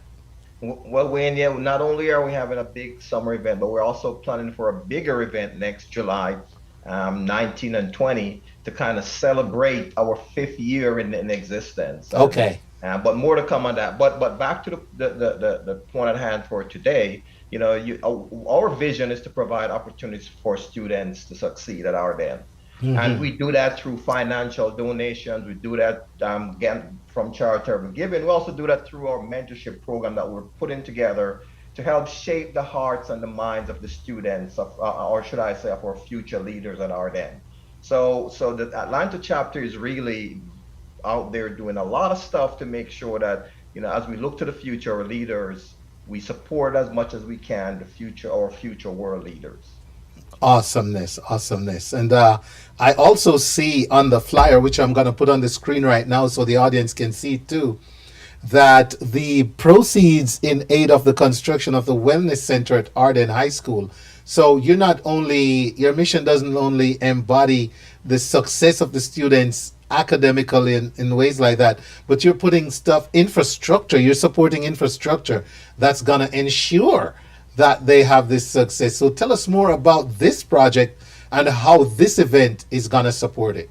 Well, Wayne, yeah, not only are we having a big summer event, but we're also planning for a bigger event next July, 19 and 20, to kind of celebrate our 5th year in existence. Okay. But more to come on that. But back to the point at hand for today. Our vision is to provide opportunities for students to succeed at Ardenne. Mm-hmm. And we do that through financial donations. We do that again from charitable giving. We also do that through our mentorship program that we're putting together to help shape the hearts and the minds of the students of, or should I say, of our future leaders at Ardenne. So the Atlanta chapter is really out there doing a lot of stuff to make sure that, as we look to the future, our leaders, we support as much as we can our future world leaders. Awesomeness. And I also see on the flyer, which I'm going to put on the screen right now so the audience can see too, that the proceeds in aid of the construction of the Wellness Center at Ardenne High School. So your mission doesn't only embody the success of the students academically in ways like that, but you're putting infrastructure, you're supporting infrastructure that's going to ensure that they have this success. So tell us more about this project and how this event is going to support it.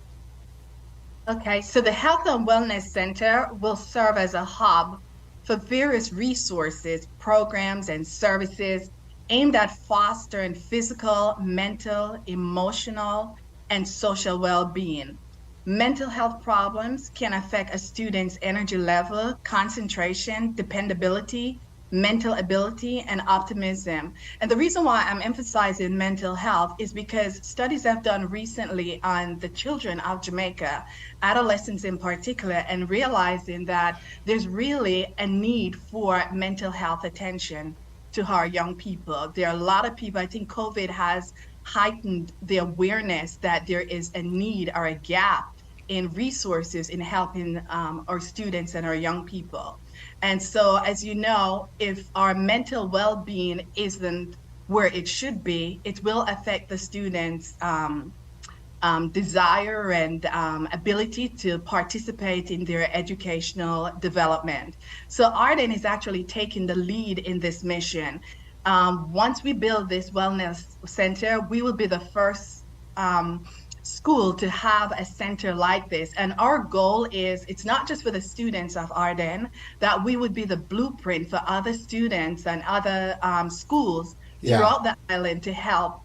Okay, so the Health and Wellness Center will serve as a hub for various resources, programs, and services aimed at fostering physical, mental, emotional, and social well-being. Mental health problems can affect a student's energy level, concentration, dependability, mental ability, and optimism. And the reason why I'm emphasizing mental health is because studies have done recently on the children of Jamaica, adolescents in particular, and realizing that there's really a need for mental health attention to our young people. There are a lot of people, I think COVID has heightened the awareness that there is a need or a gap in resources in helping our students and our young people. And so, as you know, if our mental well-being isn't where it should be, it will affect the students' desire and ability to participate in their educational development. So Ardenne is actually taking the lead in this mission. Once we build this wellness center, we will be the first school to have a center like this. And our goal is, it's not just for the students of Ardenne, that we would be the blueprint for other students and other schools throughout the island to help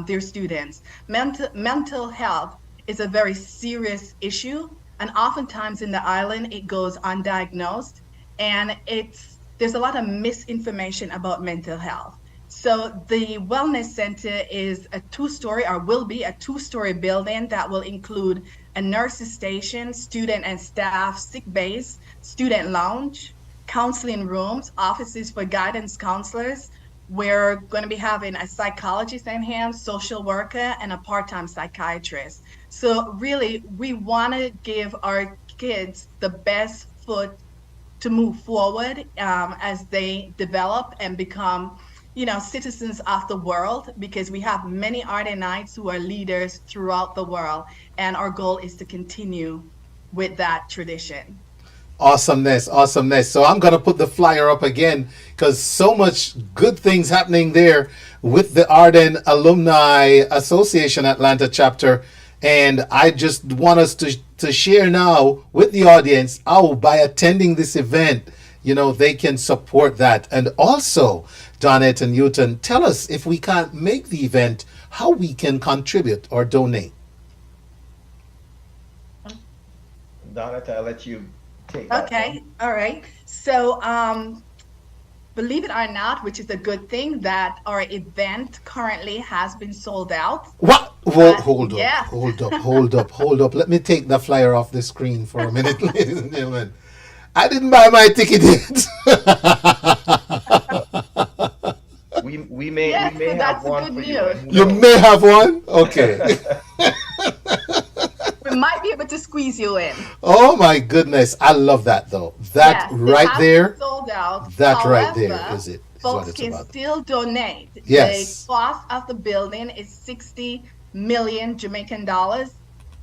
their students. Mental health is a very serious issue, and oftentimes in the island it goes undiagnosed, and there's a lot of misinformation about mental health. So the Wellness Center is a two-story, or will be a two-story building that will include a nurse's station, student and staff sick bays, student lounge, counseling rooms, offices for guidance counselors. We're going to be having a psychologist in here, social worker, and a part-time psychiatrist. So really, we want to give our kids the best foot to move forward as they develop and become, citizens of the world, because we have many Ardenites who are leaders throughout the world, and our goal is to continue with that tradition. Awesomeness. So I'm going to put the flyer up again, because so much good things happening there with the Ardenne Alumni Association Atlanta chapter. And I just want us to share now with the audience how, by attending this event, they can support that. And also, Donette and Newton, tell us, if we can't make the event, how we can contribute or donate. Donette, I'll let you take that. Okay, all right. So, believe it or not, which is a good thing, that our event currently has been sold out. What? Well, hold up. Let me take the flyer off the screen for a minute, ladies and gentlemen. I didn't buy my ticket yet. we may have one for you. You may have one? Okay. We might be able to squeeze you in. Oh my goodness. I love that though. That right there. Sold out. That However, right there is it. Folks can still donate. Yes. The cost of the building is 60 million Jamaican dollars,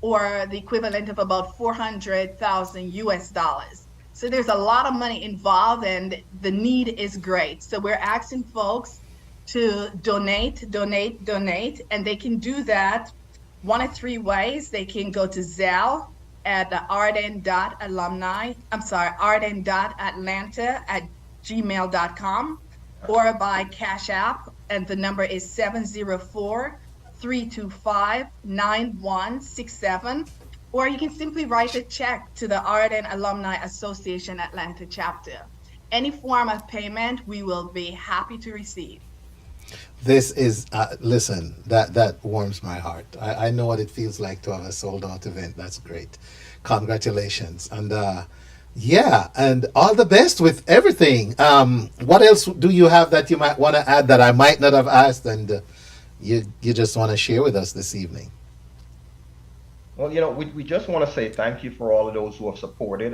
or the equivalent of about 400,000 US dollars. So there's a lot of money involved, and the need is great. So we're asking folks to donate, and they can do that one of three ways. They can go to Zelle at ardenne.atlanta@gmail.com, or by Cash App, and the number is 704-325-9167. Or you can simply write a check to the Ardenne Alumni Association Atlanta chapter. Any form of payment, we will be happy to receive. This is, listen, that warms my heart. I know what it feels like to have a sold out event. That's great. Congratulations. And yeah, and all the best with everything. What else do you have that you might want to add that I might not have asked, and you just want to share with us this evening? Well, we just want to say thank you for all of those who have supported.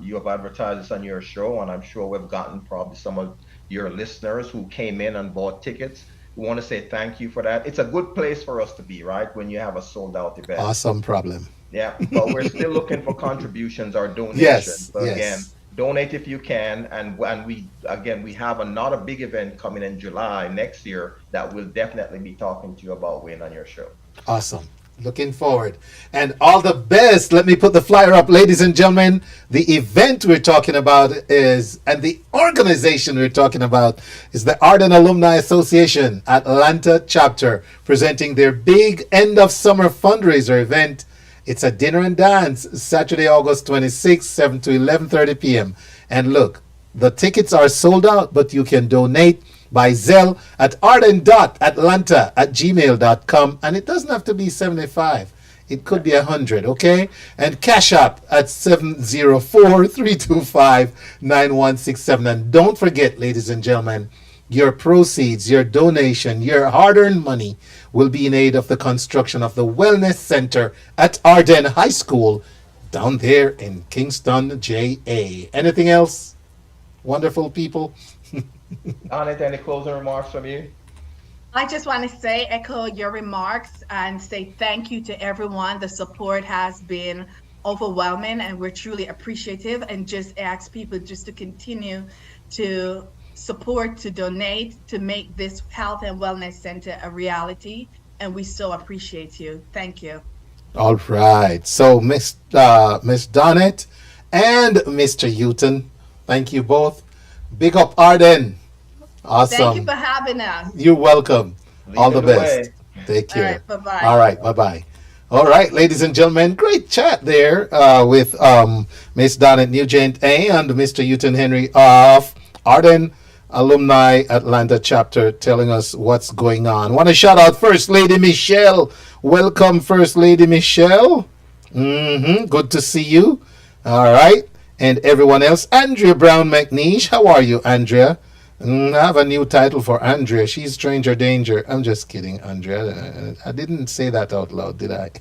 You have advertised this on your show, and I'm sure we've gotten probably some of your listeners who came in and bought tickets. We want to say thank you for that. It's a good place for us to be, right, when you have a sold-out event. Awesome problem. Yeah, but we're still looking for contributions or donations. Yes, So yes. again, donate if you can, and we have another big event coming in July next year that we'll definitely be talking to you about, Wayne, on your show. Awesome. Looking forward. And all the best. Let me put the flyer up, ladies and gentlemen. The event we're talking about is, and the organization we're talking about is the Ardenne Alumni Association Atlanta chapter, presenting their big end of summer fundraiser event. It's a dinner and dance, Saturday, August 26th, 7 to 11:30 p.m. And look, the tickets are sold out, but you can donate by Zelle at ardenne.atlanta@gmail.com, and it doesn't have to be 75. It could be 100, okay? And Cash App at 704-325-9167. And don't forget, ladies and gentlemen, your proceeds, your donation, your hard-earned money will be in aid of the construction of the Wellness Center at Ardenne High School down there in Kingston, JA. Anything else? Wonderful people. Annette, any closing remarks from you? I just want to echo your remarks and say thank you to everyone. The support has been overwhelming, and we're truly appreciative, and just ask people just to continue to support, to donate, to make this Health and Wellness Center a reality. And we so appreciate you. Thank you. All right. So Miss Donnet and Mr. Houghton, thank you both. Big up Ardenne. Awesome. Thank you for having us. You're welcome. All the best. Take care. All right, bye-bye. All right, bye-bye. All right, ladies and gentlemen, great chat there with Miss Donnet Nugent and Mr. Houghton Henry of Ardenne Alumni Atlanta chapter, telling us what's going on. Want to shout out First Lady Michelle. Welcome, First Lady Michelle. Good to see you. All right. And everyone else. Andrea Brown McNeish. How are you, Andrea? I have a new title for Andrea. She's Stranger Danger. I'm just kidding, Andrea. I didn't say that out loud, did I?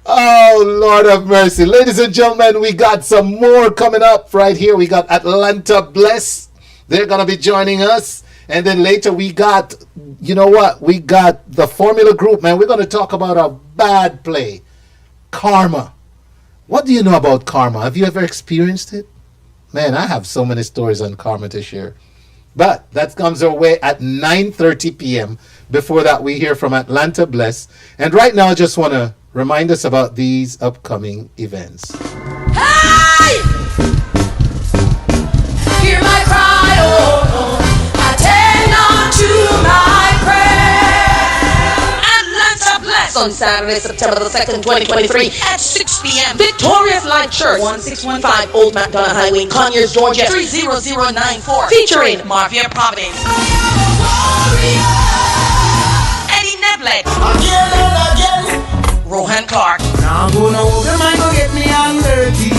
Oh, Lord have mercy. Ladies and gentlemen, we got some more coming up right here. We got Atlanta Bless. They're going to be joining us. And then later we got, you know what? We got the Formula Group, man. We're going to talk about a bad play. Karma. What do you know about karma? Have you ever experienced it? Man, I have so many stories on karma to share. But that comes our way at 9:30 p.m. Before that, we hear from Atlanta Bless. And right now, I just want to remind us about these upcoming events. Hey! Hear my cry, oh, oh. Attend unto my prayer. Atlanta Bless on Saturday, September the 2nd, 2023 at 6 p.m. Victorious Life Church, 1615 Old MacDonald Highway, Conyers, Georgia, 30094. Featuring Marvia Providence, Eddie Neblet, Rohan Clark, Now I'm gonna open my go get me on dirty.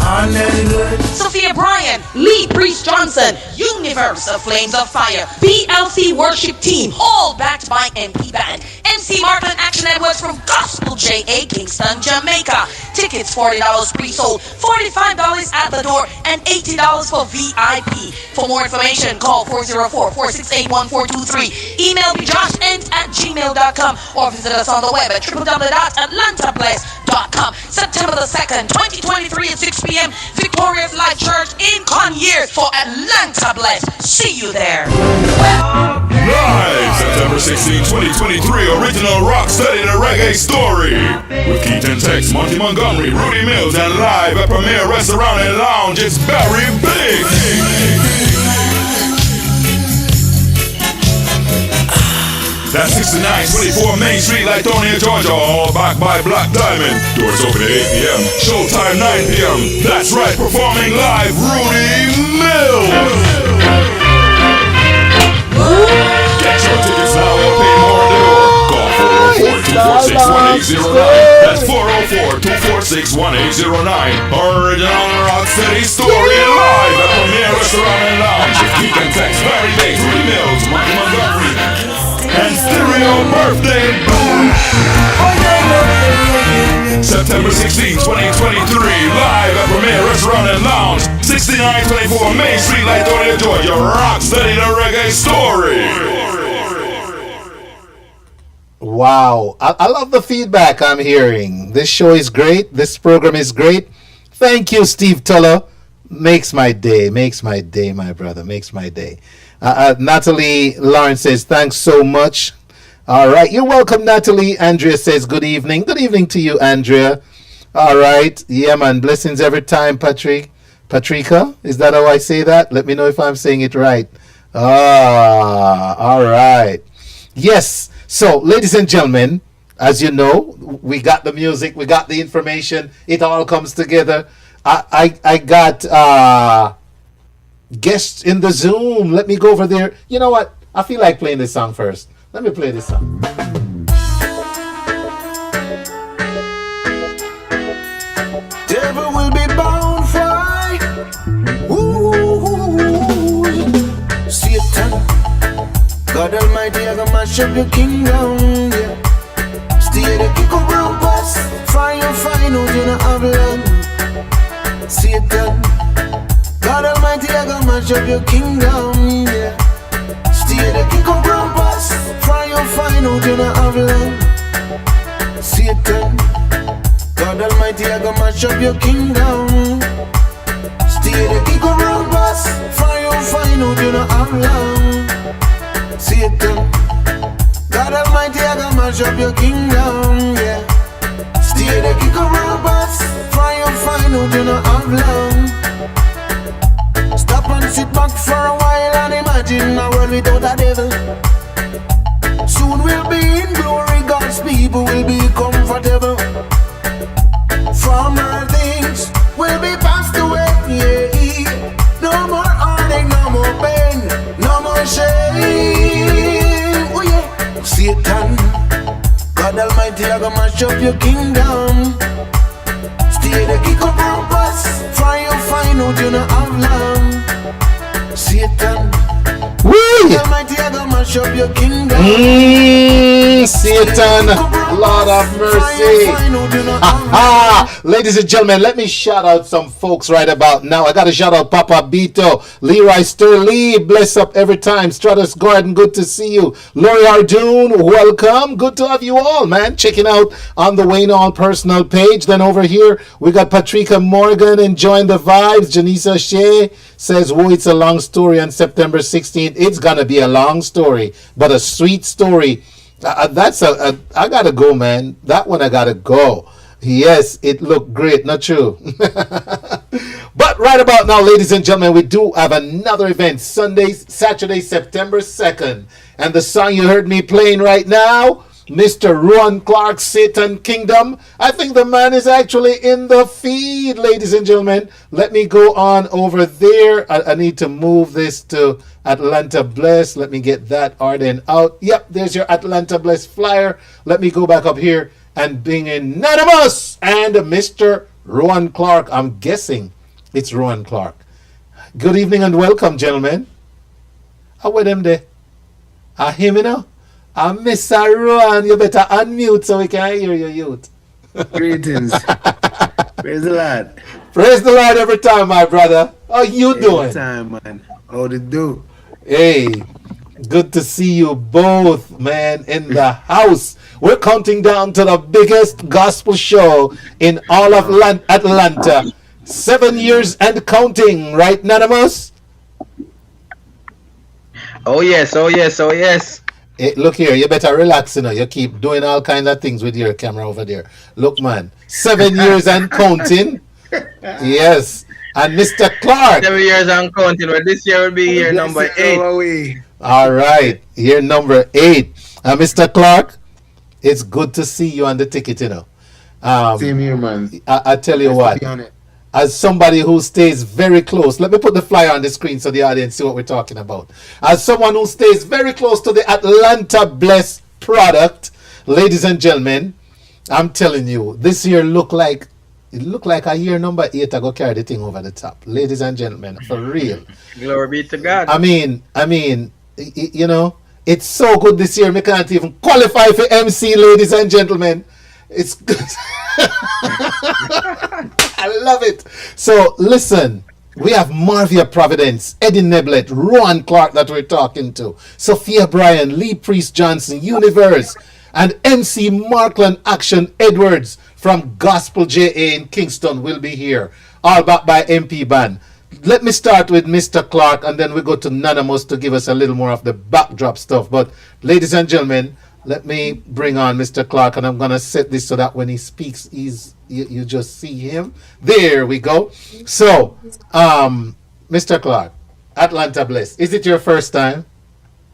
On dirty good. Sophia Bryan, Lee Priest Johnson, Union Universe of Flames of Fire, BLC Worship Team, all backed by MP Band, MC Marklin Action Edwards from Gospel JA Kingston, Jamaica. Tickets $40 pre-sold, $45 at the door, and $80 for VIP. For more information, call 404-468-1423. Email me joshent@gmail.com or visit us on the web at www.atlantabless.com. September the 2nd, 2023 at 6 p.m. Victorious Life Church in Conyers for Atlanta Bless. See you there. Live September 16, 2023, original rock study the reggae story with Keaton Tex, Monty Montgomery, Rudy Mills, and live at Premier Restaurant and Lounge. It's Barry Big. That's 6924 Main Street, Lithonia, Georgia, all backed by Black Diamond. Doors open at 8 p.m. Showtime 9 p.m. That's right, performing live, Rudy Mills. Get your tickets now or pay more at the door. Call 404-246-1809. That's 404-246-1809. Original Rocksteady story live at Premier Restaurant and Lounge. You can text Barry Bates, Rudy Mills, Monty Montgomery, and Stereo Birthday Boom. September 16, 2023, live at Premier Restaurant and Lounge, 6924 Main Street, Lithonia, Georgia. Rock steady the reggae story. Wow, I love the feedback I'm hearing. This show is great. This program is great. Thank you, Steve Tuller. Makes my day, my brother, makes my day. Natalie Lawrence says, thanks so much. All right, you're welcome, Natalie. Andrea says, good evening. Good evening to you, Andrea. All right, yeah, man, blessings every time, Patrica, is that how I say that? Let me know if I'm saying it right. All right. Yes, so, ladies and gentlemen, as you know, we got the music, we got the information, it all comes together. I got guests in the Zoom. Let me go over there. You know what? I feel like playing this song first. Let me play this song. Devil will be bound for Satan. God Almighty, I gonna mash up your kingdom. Yeah. Stay the kick up round pass. Fire, find out you don't have long. Satan, God Almighty, I gonna mash up your kingdom. Yeah. Stay the kick up round pass. Fire, find out you don't have long. Satan, God Almighty, I gonna mash up your kingdom. Stay the kick up round pass. Fire, find out you don't have long. Satan, God Almighty, I gonna mash up your kingdom, yeah. Stay the kick around pass, fire find out you don't have long. Stop and sit back for a while and imagine a world without a devil. Soon we'll be in glory, God's people will be comfortable. Former things will be passed away, yeah. No more heartache, no more pain, no more shame. Oh yeah, Satan, God Almighty, I gonna mash up your kingdom. Stay the kick up round pass, fire find out you don't have long. Satan, God Almighty, I gonna mash up your kingdom. Satan, Lord of mercy. Ladies and gentlemen, let me shout out some folks right about now. I got to shout out Papa Bito, Leroy Sterling, bless up every time. Stratus Gordon, good to see you. Lori Ardenne, welcome. Good to have you all, man. Checking out on the Wayne Hall personal page. Then over here, we got Patricia Morgan enjoying the vibes. Janisa Shea says, whoa, it's a long story on September 16th. It's going to be a long story, but a sweet story. I gotta go, man. That one I gotta go. Yes, it looked great, not true. But right about now, ladies and gentlemen, we do have another event, Saturday, September 2nd. And the song you heard me playing right now, Mr. Rowan Clark, Satan Kingdom. I think the man is actually in the feed, ladies and gentlemen. Let me go on over there. I need to move this to Atlanta Bless. Let me get that Ardenne out. Yep, there's your Atlanta Bless flyer. Let me go back up here and bring in Anonymous and Mr. Rowan Clark. I'm guessing it's Rowan Clark. Good evening and welcome, gentlemen. How were them there? Him, you know? Mr. Rowan, you better unmute so we can hear you, youth. Greetings. Praise the Lord. Praise the Lord every time, my brother. How you doing? Every time, man. How to do? Hey, good to see you both, man, in the house. We're counting down to the biggest gospel show in all of Atlanta. 7 years and counting, right, Nanamus? Oh yes, oh yes, oh yes. Hey, look here, you better relax, you know. You keep doing all kinds of things with your camera over there. Look, man, 7 years and counting. Yes. And Mr. Clark. 7 years and counting, but this year will be year number 8. All right, year number 8. Mr. Clark, it's good to see you on the ticket, you know. Same here, man. I tell you what. As somebody who stays very close, let me put the flyer on the screen so the audience see what we're talking about. As someone who stays very close to the Atlanta Bless product, ladies and gentlemen, I'm telling you, this year looked like a year number 8 I go carry the thing over the top. Ladies and gentlemen, for real. Glory be to God. I mean, you know, it's so good this year. I can't even qualify for MC, ladies and gentlemen. It's good. I love it. So listen, we have Marvia Providence, Eddie Neblett, Rowan Clark that we're talking to, Sophia Bryan, Lee Priest Johnson, Universe, and MC Markland Action Edwards from Gospel JA in Kingston will be here, all backed by MP Band. Let me start with Mr. Clark, and then we go to Nanamus to give us a little more of the backdrop stuff. But ladies and gentlemen, let me bring on Mr. Clark, and I'm going to set this so that when he speaks, you just see him. There we go. So, Mr. Clark, Atlanta Bless, is it your first time?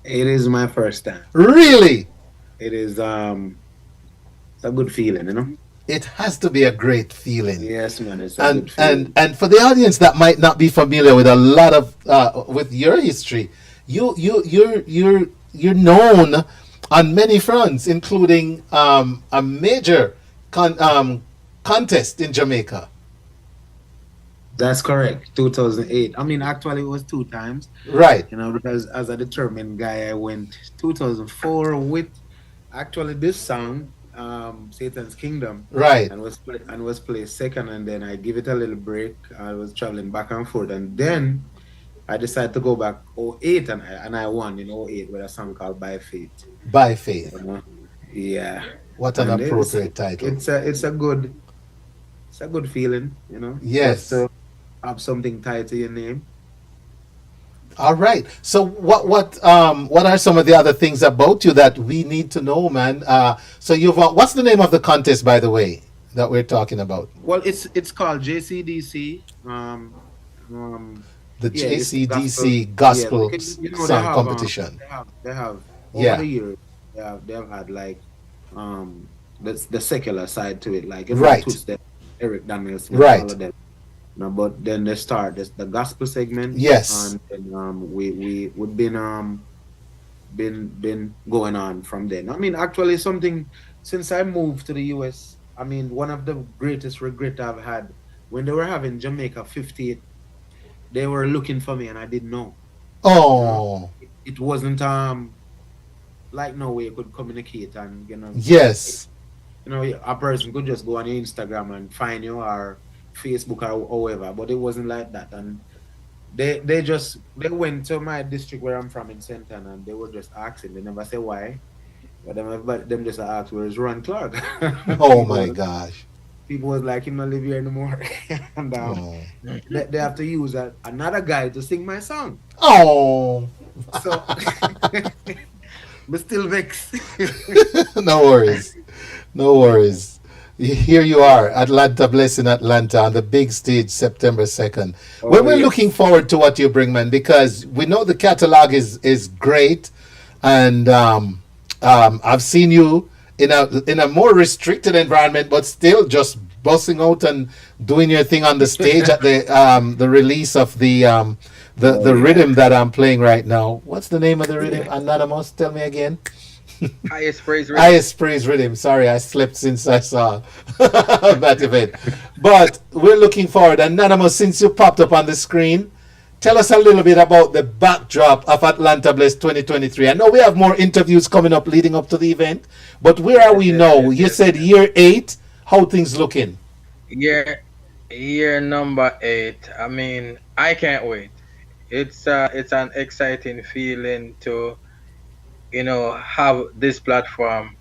It is my first time. Really? It is it's a good feeling, you know? It has to be a great feeling. Yes, man. It's a good feeling. And for the audience that might not be familiar with a lot of with your history, you're known on many fronts, including a major contest in Jamaica. That's correct. 2008. I mean, actually, it was 2 times. Right. You know, because as a determined guy, I went 2004 with actually this song, Satan's Kingdom. Right. And was placed second, and then I give it a little break. I was traveling back and forth, and then I decided to go back 2008, and I won in 2008 with a song called By Faith. By Faith. You know? Yeah. What an appropriate title. It's a good feeling, you know. Yes. Just to have something tied to your name. All right. So what are some of the other things about you that we need to know, man? So what's the name of the contest, by the way, that we're talking about? Well, it's called JCDC. The JCDC Gospel Song Competition. They have over the years. They have had like the secular side to it, like right. Eric Daniels, right. All of them. No, but then they start the gospel segment. Yes. And we've been going on from then. I mean, actually, something since I moved to the US. I mean, one of the greatest regret I've had when they were having Jamaica 58. They were looking for me and I didn't know. Oh. It wasn't like no way you could communicate and Yes. A person could just go on your Instagram and find you or Facebook or whatever, but it wasn't like that. And they went to my district where I'm from in Centon and they were just asking. They never say why, but them just asked where's Ron Clark. Oh my gosh. People was like, him not live here anymore. And they have to use another guy to sing my song. Oh. So, but still vexed. No worries. Here you are, Atlanta Bless in Atlanta on the big stage, September 2nd. We're looking forward to what you bring, man, because we know the catalog is great, and I've seen you in a more restricted environment, but still just busting out and doing your thing on the stage at the release of the rhythm that I'm playing right now. What's the name of the rhythm? Anonymous, tell me again. Highest Praise Rhythm. Highest Praise Rhythm. Sorry, I slept since I saw that event. But we're looking forward. Anonymous, since you popped up on the screen, Tell us a little bit about the backdrop of Atlanta Bless 2023. I know we have more interviews coming up leading up to the event, but where are we now? You said year 8. How things looking? Year number 8. I mean, I can't wait. It's an exciting feeling to, have this platform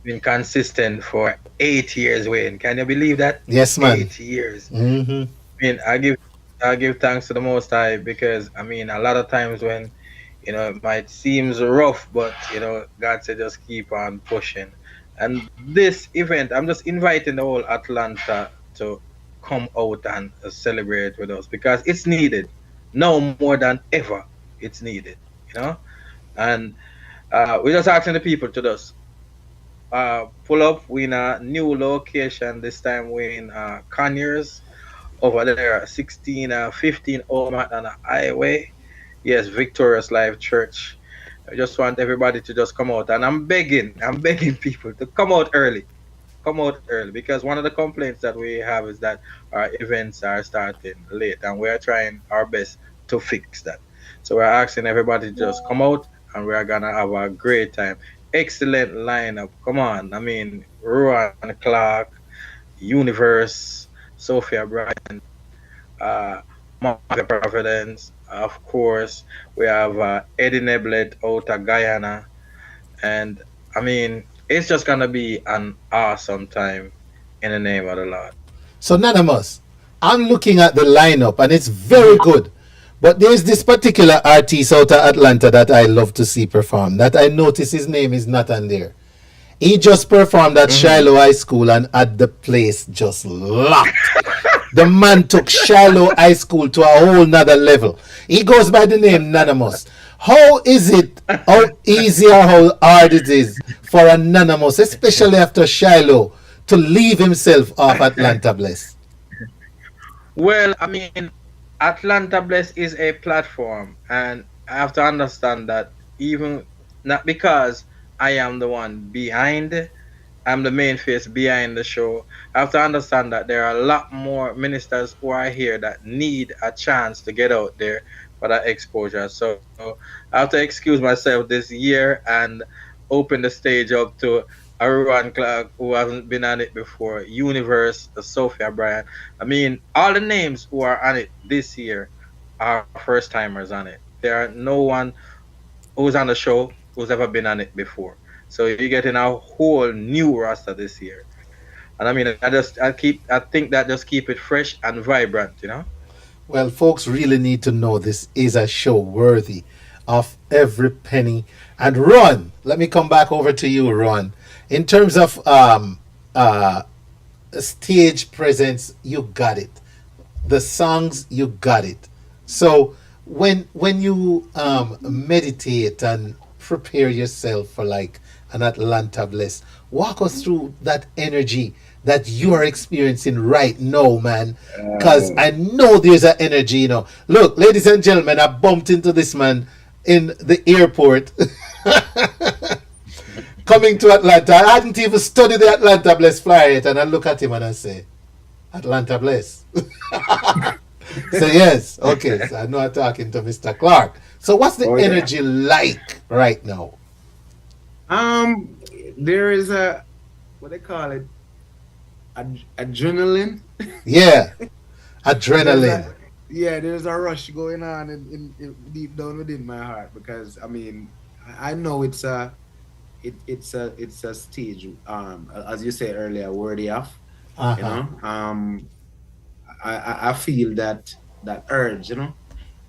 been consistent for 8 years. Wayne, can you believe that? Yes, man. 8 years. Mm-hmm. I mean, I give thanks to the Most High because I mean, a lot of times when it might seem rough, but God said just keep on pushing. And this event, I'm just inviting the whole Atlanta to come out and celebrate with us because it's needed. Now more than ever, it's needed. And we're just asking the people to just pull up. We're in a new location this time. We're in Conyers over there, 15 Omaha on the highway. Yes, Victorious Life Church. I just want everybody to just come out, and I'm begging people to come out early because one of the complaints that we have is that our events are starting late, and we are trying our best to fix that. So we're asking everybody to just come out, and we are gonna have a great time. Excellent lineup. Come on, I mean, Rowan Clark, Universe, Sophia Bryant, Martha Providence. Of course, we have Eddie Neblet out of Guyana. And, I mean, it's just going to be an awesome time in the name of the Lord. So, Anonymous, I'm looking at the lineup, and it's very good. But there's this particular artist out of Atlanta that I love to see perform, that I notice his name is not on there. He just performed at Shiloh High School and had the place just locked. The man took Shiloh High School to a whole nother level. He goes by the name Anonymous. How is it, how easy or how hard it is for Anonymous, especially after Shiloh, to leave himself off Atlanta Bless? Well, I mean, Atlanta Bless is a platform, and I have to understand that even not because I am the one behind, I'm the main face behind the show. I have to understand that there are a lot more ministers who are here that need a chance to get out there for that exposure. So I have to excuse myself this year and open the stage up to Rowan Clark, who hasn't been on it before, Universe, Sophia Bryant. I mean, all the names who are on it this year are first timers on it. There are no one who's on the show who's ever been on it before. So you're getting a whole new roster this year. And I mean, I think that just keep it fresh and vibrant, Well, folks really need to know this is a show worthy of every penny. And Ron, let me come back over to you, Ron. In terms of stage presence, you got it. The songs, you got it. So when you meditate and prepare yourself for like an Atlanta Bless, walk us through that energy that you are experiencing right now, man. Because I know there's an energy, Look, ladies and gentlemen, I bumped into this man in the airport coming to Atlanta. I hadn't even studied the Atlanta Bless flyer yet, and I look at him and I say, Atlanta Bless. So yes, okay. So I know I'm talking to Mr. Clark. So what's the energy like right now? There is what they call it, adrenaline. Yeah, adrenaline. There's a rush going on in deep down within my heart because I mean, I know it's a stage. As you said earlier, worthy of. I feel that urge,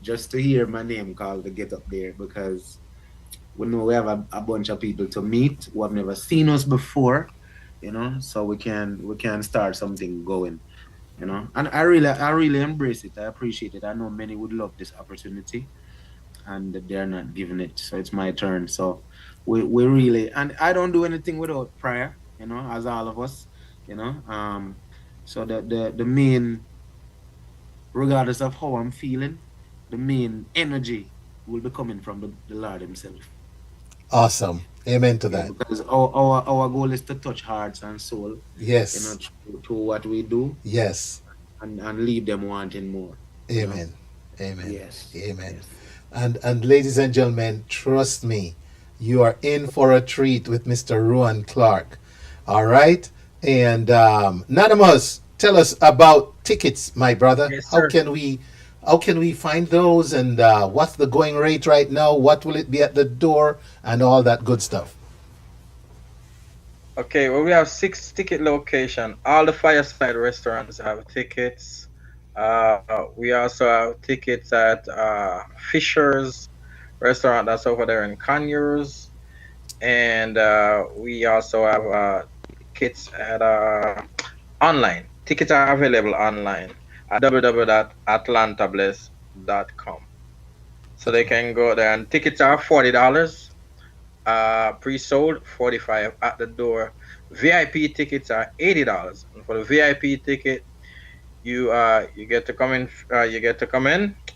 just to hear my name called to get up there because we know we have a bunch of people to meet who have never seen us before, so we can start something going, and I really embrace it. I appreciate it. I know many would love this opportunity and they're not giving it, so it's my turn. So we really, and I don't do anything without prayer, as all of us, so the main, regardless of how I'm feeling, the main energy will be coming from the Lord himself. Awesome. Amen to that. Because our goal is to touch hearts and soul. Yes. To what we do. Yes. And leave them wanting more. Amen. Amen. Yes. Amen. And ladies and gentlemen, trust me, you are in for a treat with Mr. Rowan Clark. All right? And Anonymous, tell us about tickets, my brother. Yes, how sir. can we find those, and what's the going rate right now? What will it be at the door, and all that good stuff? Okay, well, we have 6 ticket locations. All the Fireside restaurants have tickets. We also have tickets at Fisher's restaurant that's over there in Conyers. And we also have tickets at online. Tickets are available online at www.atlantabliss.com. So they can go there, and tickets are $40. Pre-sold $45 at the door. VIP tickets are $80. And for the VIP ticket, you get to come in.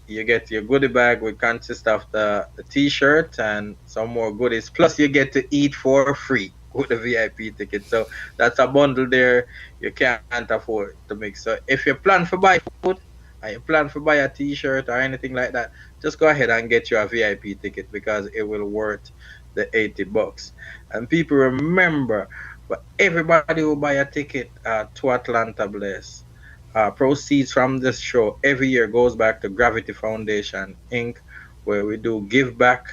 You get your goodie bag, which consists of the T-shirt and some more goodies. Plus, you get to eat for free with the VIP ticket. So that's a bundle there you can't afford to mix. So if you plan for buy food, or you plan for buy a T-shirt or anything like that, just go ahead and get you a VIP ticket, because it will worth the $80. And people, remember, for everybody who buy a ticket to Atlanta Bliss, proceeds from this show every year goes back to Gravity Foundation Inc., where we do give back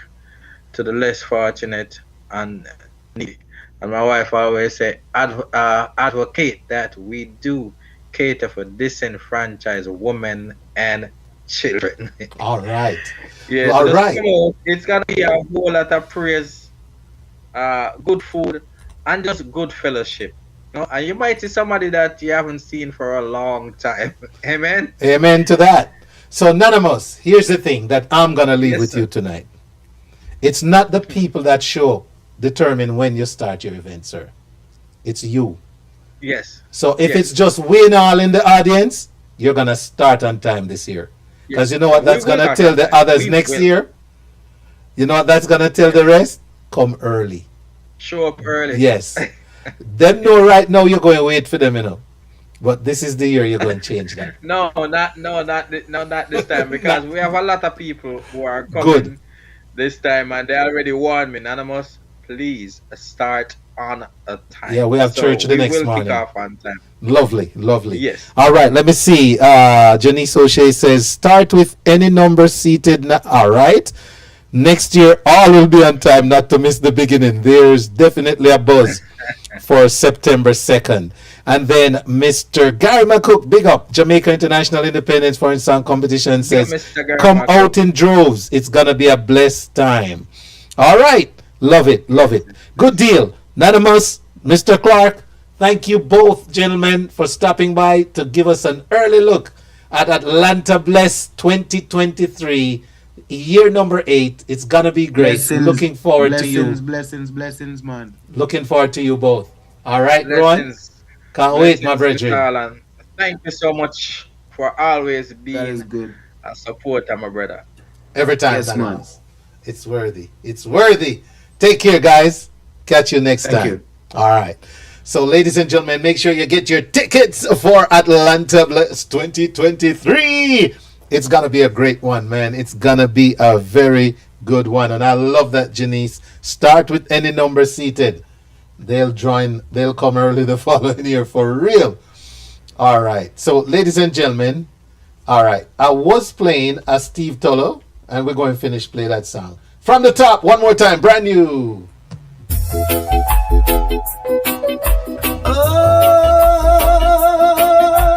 to the less fortunate and needy. And my wife always say, advocate that we do cater for disenfranchised women and children. All right. Yeah, All so right. It's gonna be a whole lot of praise, good food, and just good fellowship. And you might see somebody that you haven't seen for a long time. Amen. Amen to that. So, Anonymous, here's the thing that I'm gonna leave with you tonight. It's not the people that show determine when you start your event, sir. It's you. Yes. So if it's just win all in the audience, you're gonna start on time this year. Because you know what that's gonna tell the others next year? You know what that's gonna tell the rest? Come early. Show up early. Yes. Them know right now you're going to wait for them, But this is the year you're going to change that. No, not this time, because we have a lot of people who are coming this time, and they already warned me, Anonymous, please start on a time. Yeah, we have church the next morning. Kick off on time. Lovely. Yes. All right, let me see. Janice O'Shea says, start with any number seated. All right. Next year, all will be on time, not to miss the beginning. There's definitely a buzz for September 2nd. And then Mr. Gary McCook, big up, Jamaica International Independence Foreign Song Competition says, come out in droves. It's going to be a blessed time. All right. Love it. Good deal. Anonymous, Mr. Clark, thank you both, gentlemen, for stopping by to give us an early look at Atlanta Bless 2023. Year number 8. It's gonna be great. Looking forward to you. Blessings, man. Looking forward to you both. All right, Ron. Can't wait, my brethren. Thank you so much for always being a supporter, my brother. Every time, man. It's worthy. Take care, guys. Catch you next time. Thank you. All right. So, ladies and gentlemen, make sure you get your tickets for Atlanta Bless 2023. It's going to be a great one, man. It's going to be a very good one. And I love that, Janice. Start with any number seated. They'll come early the following year for real. All right. So, ladies and gentlemen, all right. I was playing a Steve Tolo, and we're going to play that song. From the top, one more time, brand new.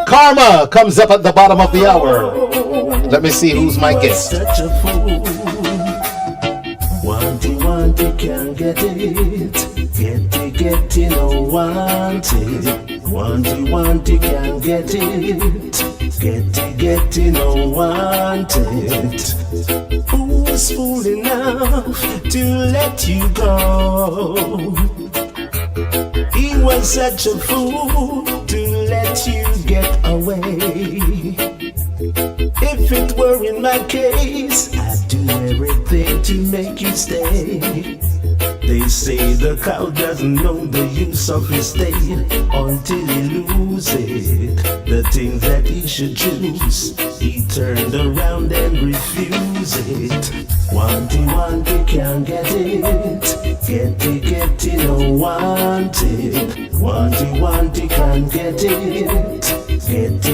Karma comes up at the bottom of the hour. Let me see who's my guest. Such a fool. Want it, can't get it. Get it, no want it. Want it, can't get it. Get it, no want it. Who was fool enough to let you go? He was such a fool to let you get away. If it were in my case, I'd do everything to make you stay. They say the cow doesn't know the use of his tail until he loses the things that he should choose. He turned around and refused it. Want it, can't get it. Get it, no want it. Want it, can't get it. Get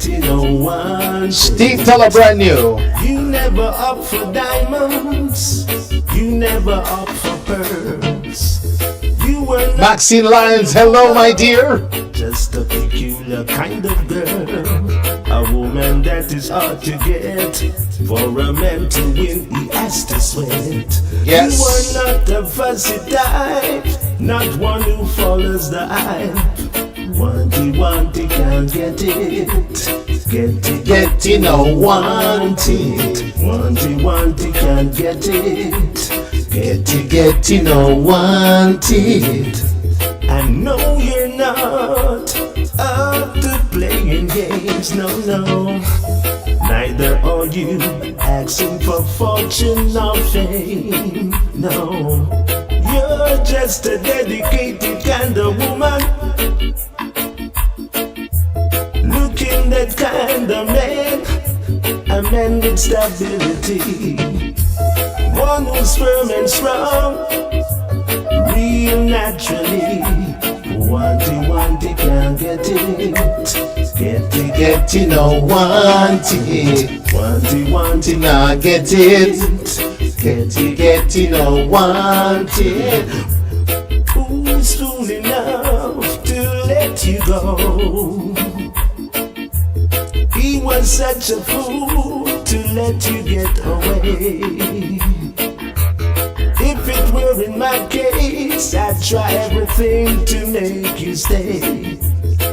it, no want it. Steve, tell her brand new. You never up for diamonds. You never up for pearls. You were not Maxine Lyons, hello, my dear. Just a peculiar kind of girl. A woman that is hard to get. For a man to win, he has to sweat. Yes. You were not a fussy type. Not one who follows the hype. Want it, can't get it. Get it, no want it. Want it, can't get it. Get it, no want it. I know you're not up to playing games, no. Neither are you asking for fortune or fame, no. You're just a dedicated kind of woman, looking that kind of man, a man with stability, one who's firm and strong, real naturally. Want it, can't get it. Get it, no want it. Want it, not get it. Get it, no want it. Who's fool enough to let you go? He was such a fool to let you get away. If it were in my case, I'd try everything to make you stay.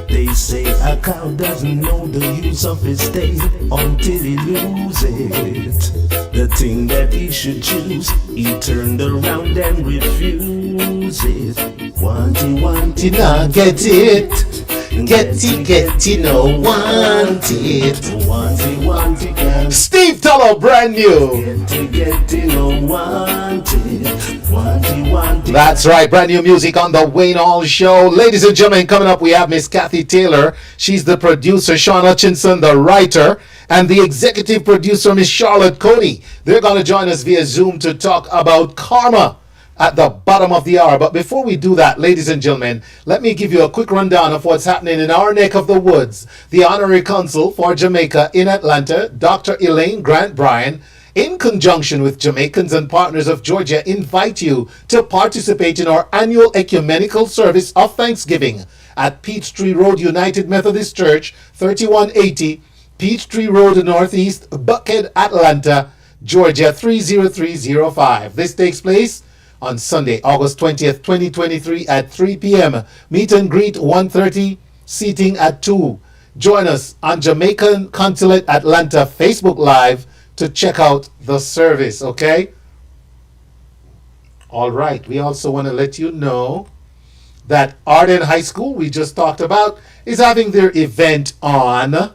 They say a cow doesn't know the use of his tail until he loses the thing that he should choose. He turned around and refused it. Want it, not get it. Get it, no want it. Want it, can't. Steve Tello, brand new. Get it, no want it. Want it. That's right, brand new music on the Wayne Hall Show. Ladies and gentlemen, coming up we have Miss Kathy Taylor. She's the producer, Sean Hutchinson, the writer, and the executive producer, Miss Charlotte Cody. They're going to join us via Zoom to talk about karma at the bottom of the hour. But before we do that, ladies and gentlemen, let me give you a quick rundown of what's happening in our neck of the woods. The Honorary Consul for Jamaica in Atlanta, Dr. Elaine Grant Bryan, in conjunction with Jamaicans and Partners of Georgia, invite you to participate in our annual ecumenical service of Thanksgiving at Peachtree Road United Methodist Church, 3180 Peachtree Road Northeast, Buckhead, Atlanta, Georgia 30305. This takes place on Sunday, August 20th, 2023 at 3 p.m. Meet and greet 1:30, seating at 2. Join us on Jamaican Consulate Atlanta Facebook Live to check out the service, okay? All right, we also want to let you know that Ardenne High School, we just talked about, is having their event on,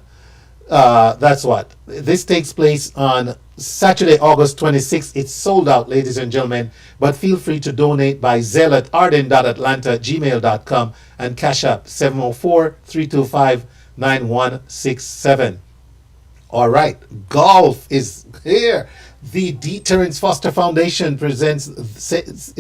this takes place on Saturday, August 26th. It's sold out, ladies and gentlemen, but feel free to donate by Zelle at ardenne.atlanta@gmail.com and Cash App 704-325-9167. All right, golf is here. The D. Terrence Foster Foundation presents, it says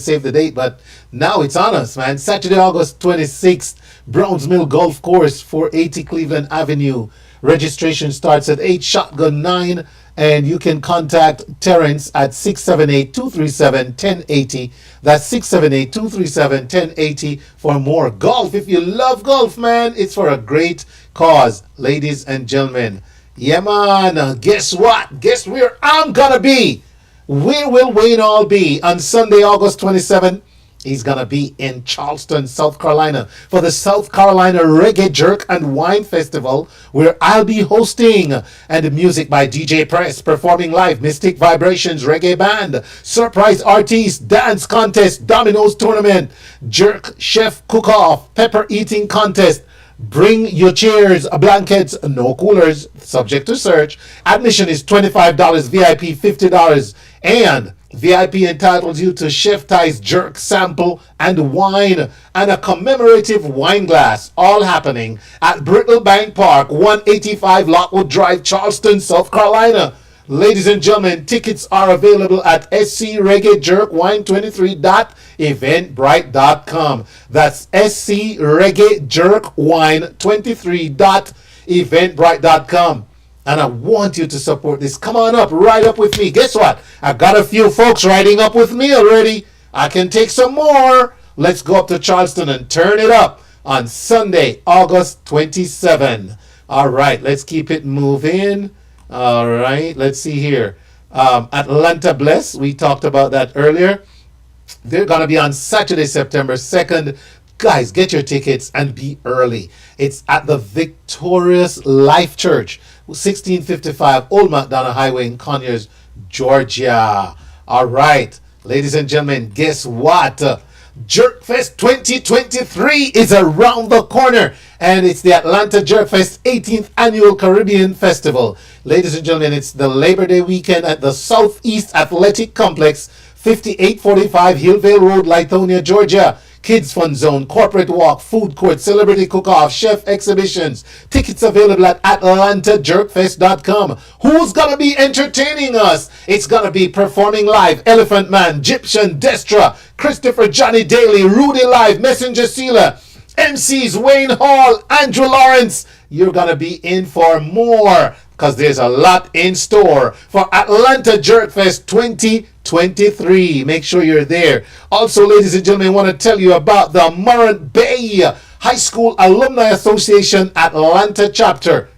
save the date, but now it's on us, man. Saturday, August 26th, Browns Mill Golf Course, 480 Cleveland Avenue. Registration starts at 8, shotgun 9, and you can contact Terrence at 678-237-1080. That's 678-237-1080 for more golf. If you love golf, man, it's for a great cause, ladies and gentlemen. Yeah, man. Guess what? Guess where I'm gonna be? Where will Wayne Hall be on Sunday, August 27th? He's gonna be in Charleston, South Carolina for the South Carolina Reggae Jerk and Wine Festival, where I'll be hosting, and the music by DJ Press, performing live, Mystic Vibrations Reggae Band, surprise artist, dance contest, dominoes tournament, jerk chef cook-off, pepper eating contest. Bring your chairs, blankets, no coolers, subject to search. Admission is $25, VIP $50, and VIP entitles you to Chef Ty's jerk sample and wine and a commemorative wine glass, all happening at Brittle Bank Park, 185 Lockwood Drive, Charleston, South Carolina. Ladies and gentlemen, tickets are available at SC Reggae Jerk Wine 23.eventbrite.com. That's SC Reggae Jerk Wine 23.eventbrite.com. And I want you to support this. Come on up, ride up with me. Guess what? I got a few folks riding up with me already. I can take some more. Let's go up to Charleston and turn it up on Sunday, August 27. All right, let's keep it moving. All right, let's see here. Atlanta Bless, we talked about that earlier. They're going to be on Saturday, September 2nd. Guys, get your tickets and be early. It's at the Victorious Life Church, 1655 Old McDonough Highway in Conyers, Georgia. All right, ladies and gentlemen, guess what? Jerkfest 2023 is around the corner, and it's the Atlanta Jerkfest 18th Annual Caribbean Festival. Ladies and gentlemen, it's the Labor Day weekend at the Southeast Athletic Complex, 5845 Hillvale Road, Lithonia, Georgia. Kids Fun Zone, Corporate Walk, Food Court, Celebrity Cook-Off, Chef Exhibitions. Tickets available at AtlantaJerkFest.com. Who's going to be entertaining us? It's going to be performing live Elephant Man, Egyptian, Destra, Christopher Johnny Daly, Rudy Live, Messenger Sealer, MCs Wayne Hall, Andrew Lawrence. You're going to be in for more because there's a lot in store for Atlanta Jerkfest 2023. Make sure you're there. Also, ladies and gentlemen, I want to tell you about the Morant Bay High School Alumni Association Atlanta chapter.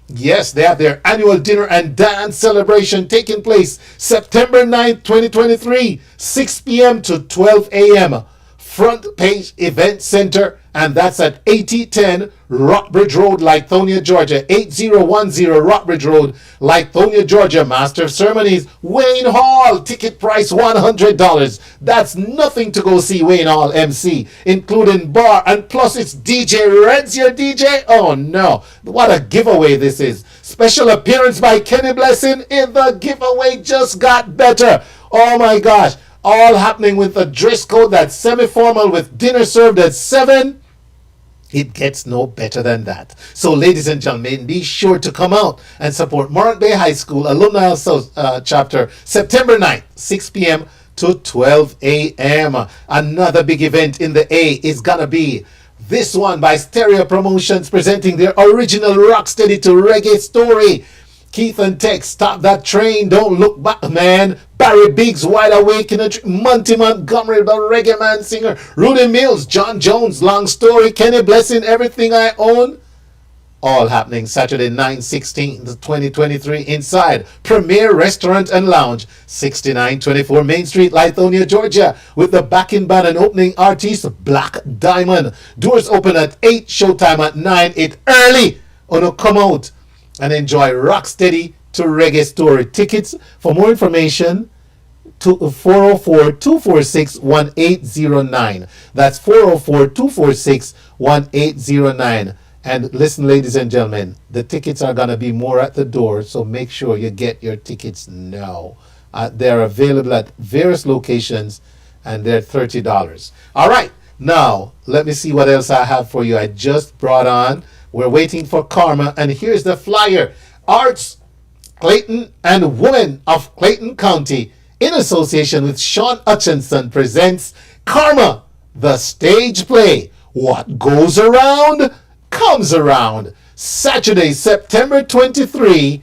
Yes, they have their annual dinner and dance celebration taking place September 9th, 2023, 6 p.m. to 12 a.m. Front Page Event Center, and that's at 8010 Rockbridge Road, Lithonia, Georgia. 8010 Rockbridge Road, Lithonia, Georgia. Master of Ceremonies, Wayne Hall. Ticket price $100. That's nothing to go see Wayne Hall MC, including bar, and plus it's DJ Red's your DJ. Oh no, what a giveaway this is. Special appearance by Kenny Blessing, and the giveaway just got better. Oh my gosh. All happening with a dress code that's semi-formal with dinner served at 7. It gets no better than that. So, ladies and gentlemen, be sure to come out and support Morant Bay High School Alumni Chapter September 9th, 6 p.m. to 12 a.m. Another big event in the A is going to be this one by Stereo Promotions presenting their original Rocksteady to Reggae story. Keith and Tex, Stop That Train, Don't Look Back, Man. Barry Biggs, Wide Awake in a Monty Montgomery, the Reggae Man singer. Rudy Mills, John Jones, Long Story, Kenny Blessing, Everything I Own. All happening Saturday, 9/16/2023 inside Premier Restaurant and Lounge, 6924 Main Street, Lithonia, Georgia, with the backing band and opening artist Black Diamond. Doors open at 8, showtime at 9. It's early. Oh, come out and enjoy Rocksteady to Reggae Story. Tickets, for more information, to 404-246-1809. That's 404-246-1809. And listen, ladies and gentlemen, the tickets are going to be more at the door, so make sure you get your tickets now. They're available at various locations, and they're $30. All right, now, let me see what else I have for you. I just brought on, we're waiting for Karma, and here's the flyer. Arts, Clayton, and Women of Clayton County, in association with Sean Hutchinson, presents Karma, the stage play. What goes around comes around. Saturday, September 23,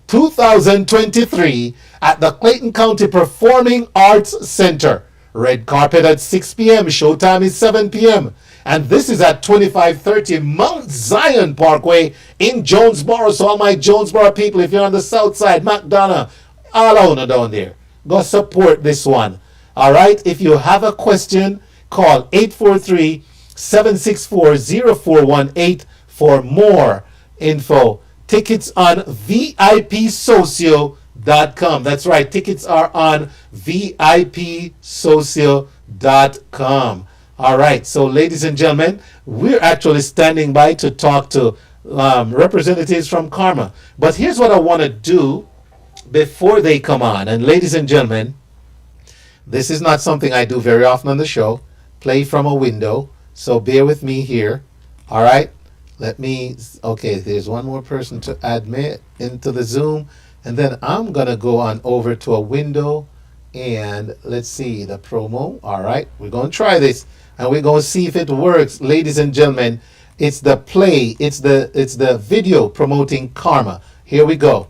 2023, at the Clayton County Performing Arts Center. Red carpet at 6 p.m. Showtime is 7 p.m. And this is at 2530 Mount Zion Parkway in Jonesboro. So all my Jonesboro people, if you're on the south side, McDonough, all over down there, go support this one. All right? If you have a question, call 843-764-0418 for more info. Tickets on VIPsocio.com. That's right. Tickets are on VIPsocio.com. All right. So, ladies and gentlemen, we're actually standing by to talk to representatives from Karma. But here's what I want to do before they come on. And ladies and gentlemen, This is not something I do very often on the show. Play from a window. So bear with me here. All right. Okay, there's one more person to admit into the Zoom. And then I'm going to go on over to a window and let's see the promo. All right. We're going to try this and we're going to see if it works. Ladies and gentlemen, it's the play. It's the video promoting Karma. Here we go.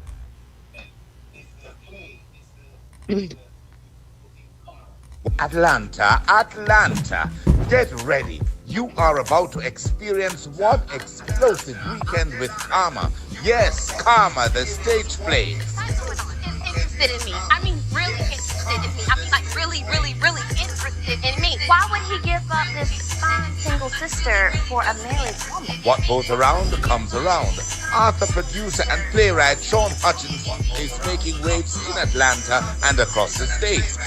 Atlanta, get ready. You are about to experience one explosive weekend with Karma. Yes, Karma, the stage play. Interested in me. I mean, really interested in me. I mean, like, really, really, really interested in me. Why would he give up this fine single sister for a married woman? What goes around comes around. Author, producer, and playwright Sean Hutchinson is making waves in Atlanta and across the state.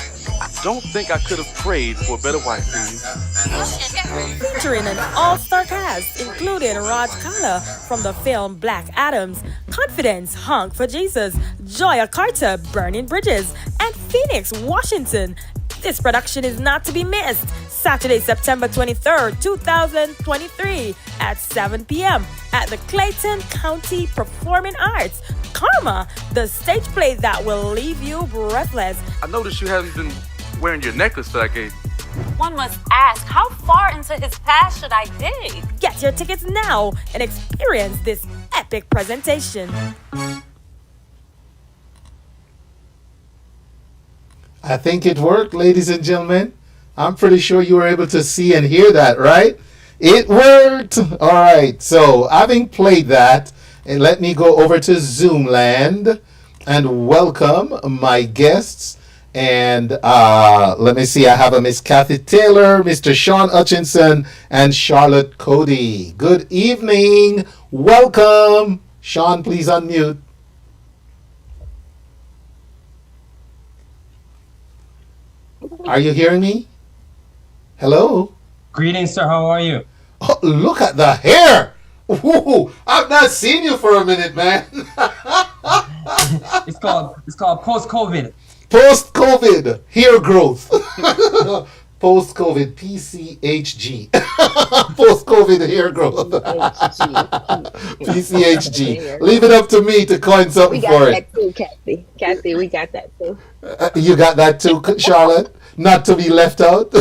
I don't think I could have prayed for a better wife than you. Featuring an all-star cast, including Raj Kala from the film Black Adams, Confidence, Honk for Jesus, Joya Carter, Burning Bridges, and Phoenix, Washington. This production is not to be missed. Saturday, September 23rd, 2023 at 7 p.m. at the Clayton County Performing Arts. Karma, the stage play that will leave you breathless. I noticed you haven't been wearing your necklace that I gave. One must ask, how far into his past should I dig? Get your tickets now and experience this epic presentation. I think it worked, ladies and gentlemen. I'm pretty sure you were able to see and hear that, right? It worked. All right. So having played that, and let me go over to Zoomland and welcome my guests. And let me see. I have a Miss Kathy Taylor, Mr. Sean Hutchinson, and Charlotte Cody. Good evening. Welcome. Sean, please unmute. Are you hearing me? Hello? Greetings, sir. How are you? Oh, look at the hair. Ooh, I've not seen you for a minute, man. It's called post-COVID. Post-COVID hair growth. Post-COVID PCHG. Post-COVID hair growth. PCHG. Leave it up to me to coin something for it. We got that too, Kathy. Kathy, we got that too. You got that too, Charlotte? Not to be left out?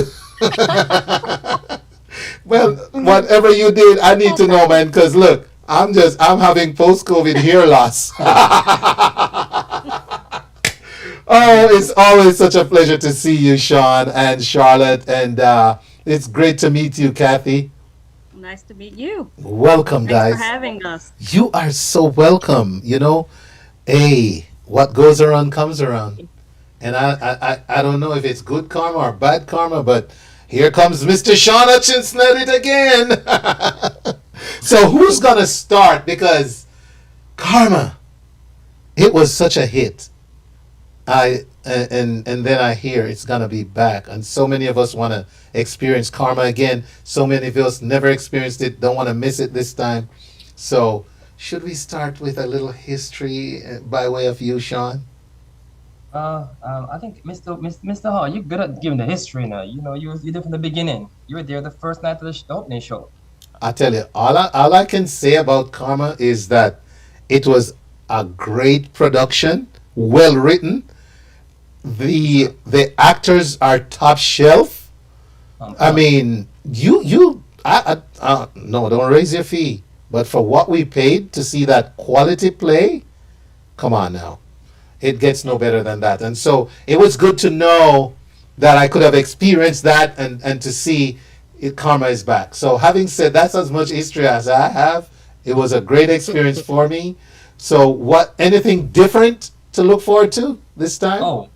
Well, whatever you did, I need to know, man, because look, I'm having post-COVID hair loss. Oh, it's always such a pleasure to see you, Sean and Charlotte, and it's great to meet you, Kathy. Nice to meet you. Welcome, guys. Thanks for having us. You are so welcome. You know, what goes around comes around. And I don't know if it's good karma or bad karma, but here comes Mr. Sean Hutchinson at it again. So who's going to start? Because Karma, it was such a hit. And then I hear it's going to be back. And so many of us want to experience Karma again. So many of us never experienced it, don't want to miss it this time. So should we start with a little history by way of you, Sean? I think Mr. Hall, you're good at giving the history now. You know, you're there from the beginning. You were there the first night of the opening show. I tell you, all I can say about Karma is that it was a great production, well written. The actors are top shelf. I mean, no, don't raise your fee. But for what we paid to see that quality play, come on now. It gets no better than that. And so it was good to know that I could have experienced that and to see Karma is back. So having said that's as much history as I have, it was a great experience for me. So anything different to look forward to this time? Oh,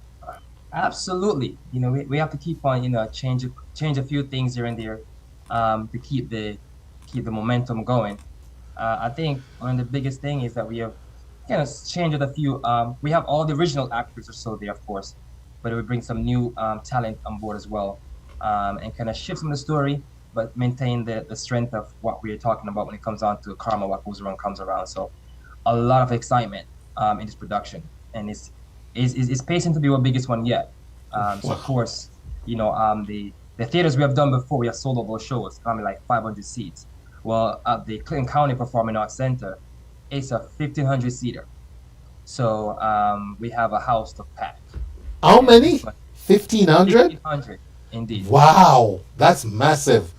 absolutely. You know, we have to keep on, change a few things here and there to keep the momentum going. I think one of the biggest thing is that we have kind of changed a few. We have all the original actors are still there, of course, but we bring some new talent on board as well, and kind of shift some of the story, but maintain the strength of what we're talking about when it comes on to Karma. What goes around comes around. So a lot of excitement in this production, and it's pacing to be our biggest one yet. So of course, the theaters we have done before, we have sold out those shows, probably like 500 seats. Well, at the Clinton County Performing Arts Center, it's a 1,500 seater. So we have a house to pack. How many? 1,500? 1,500, indeed. Wow, that's massive.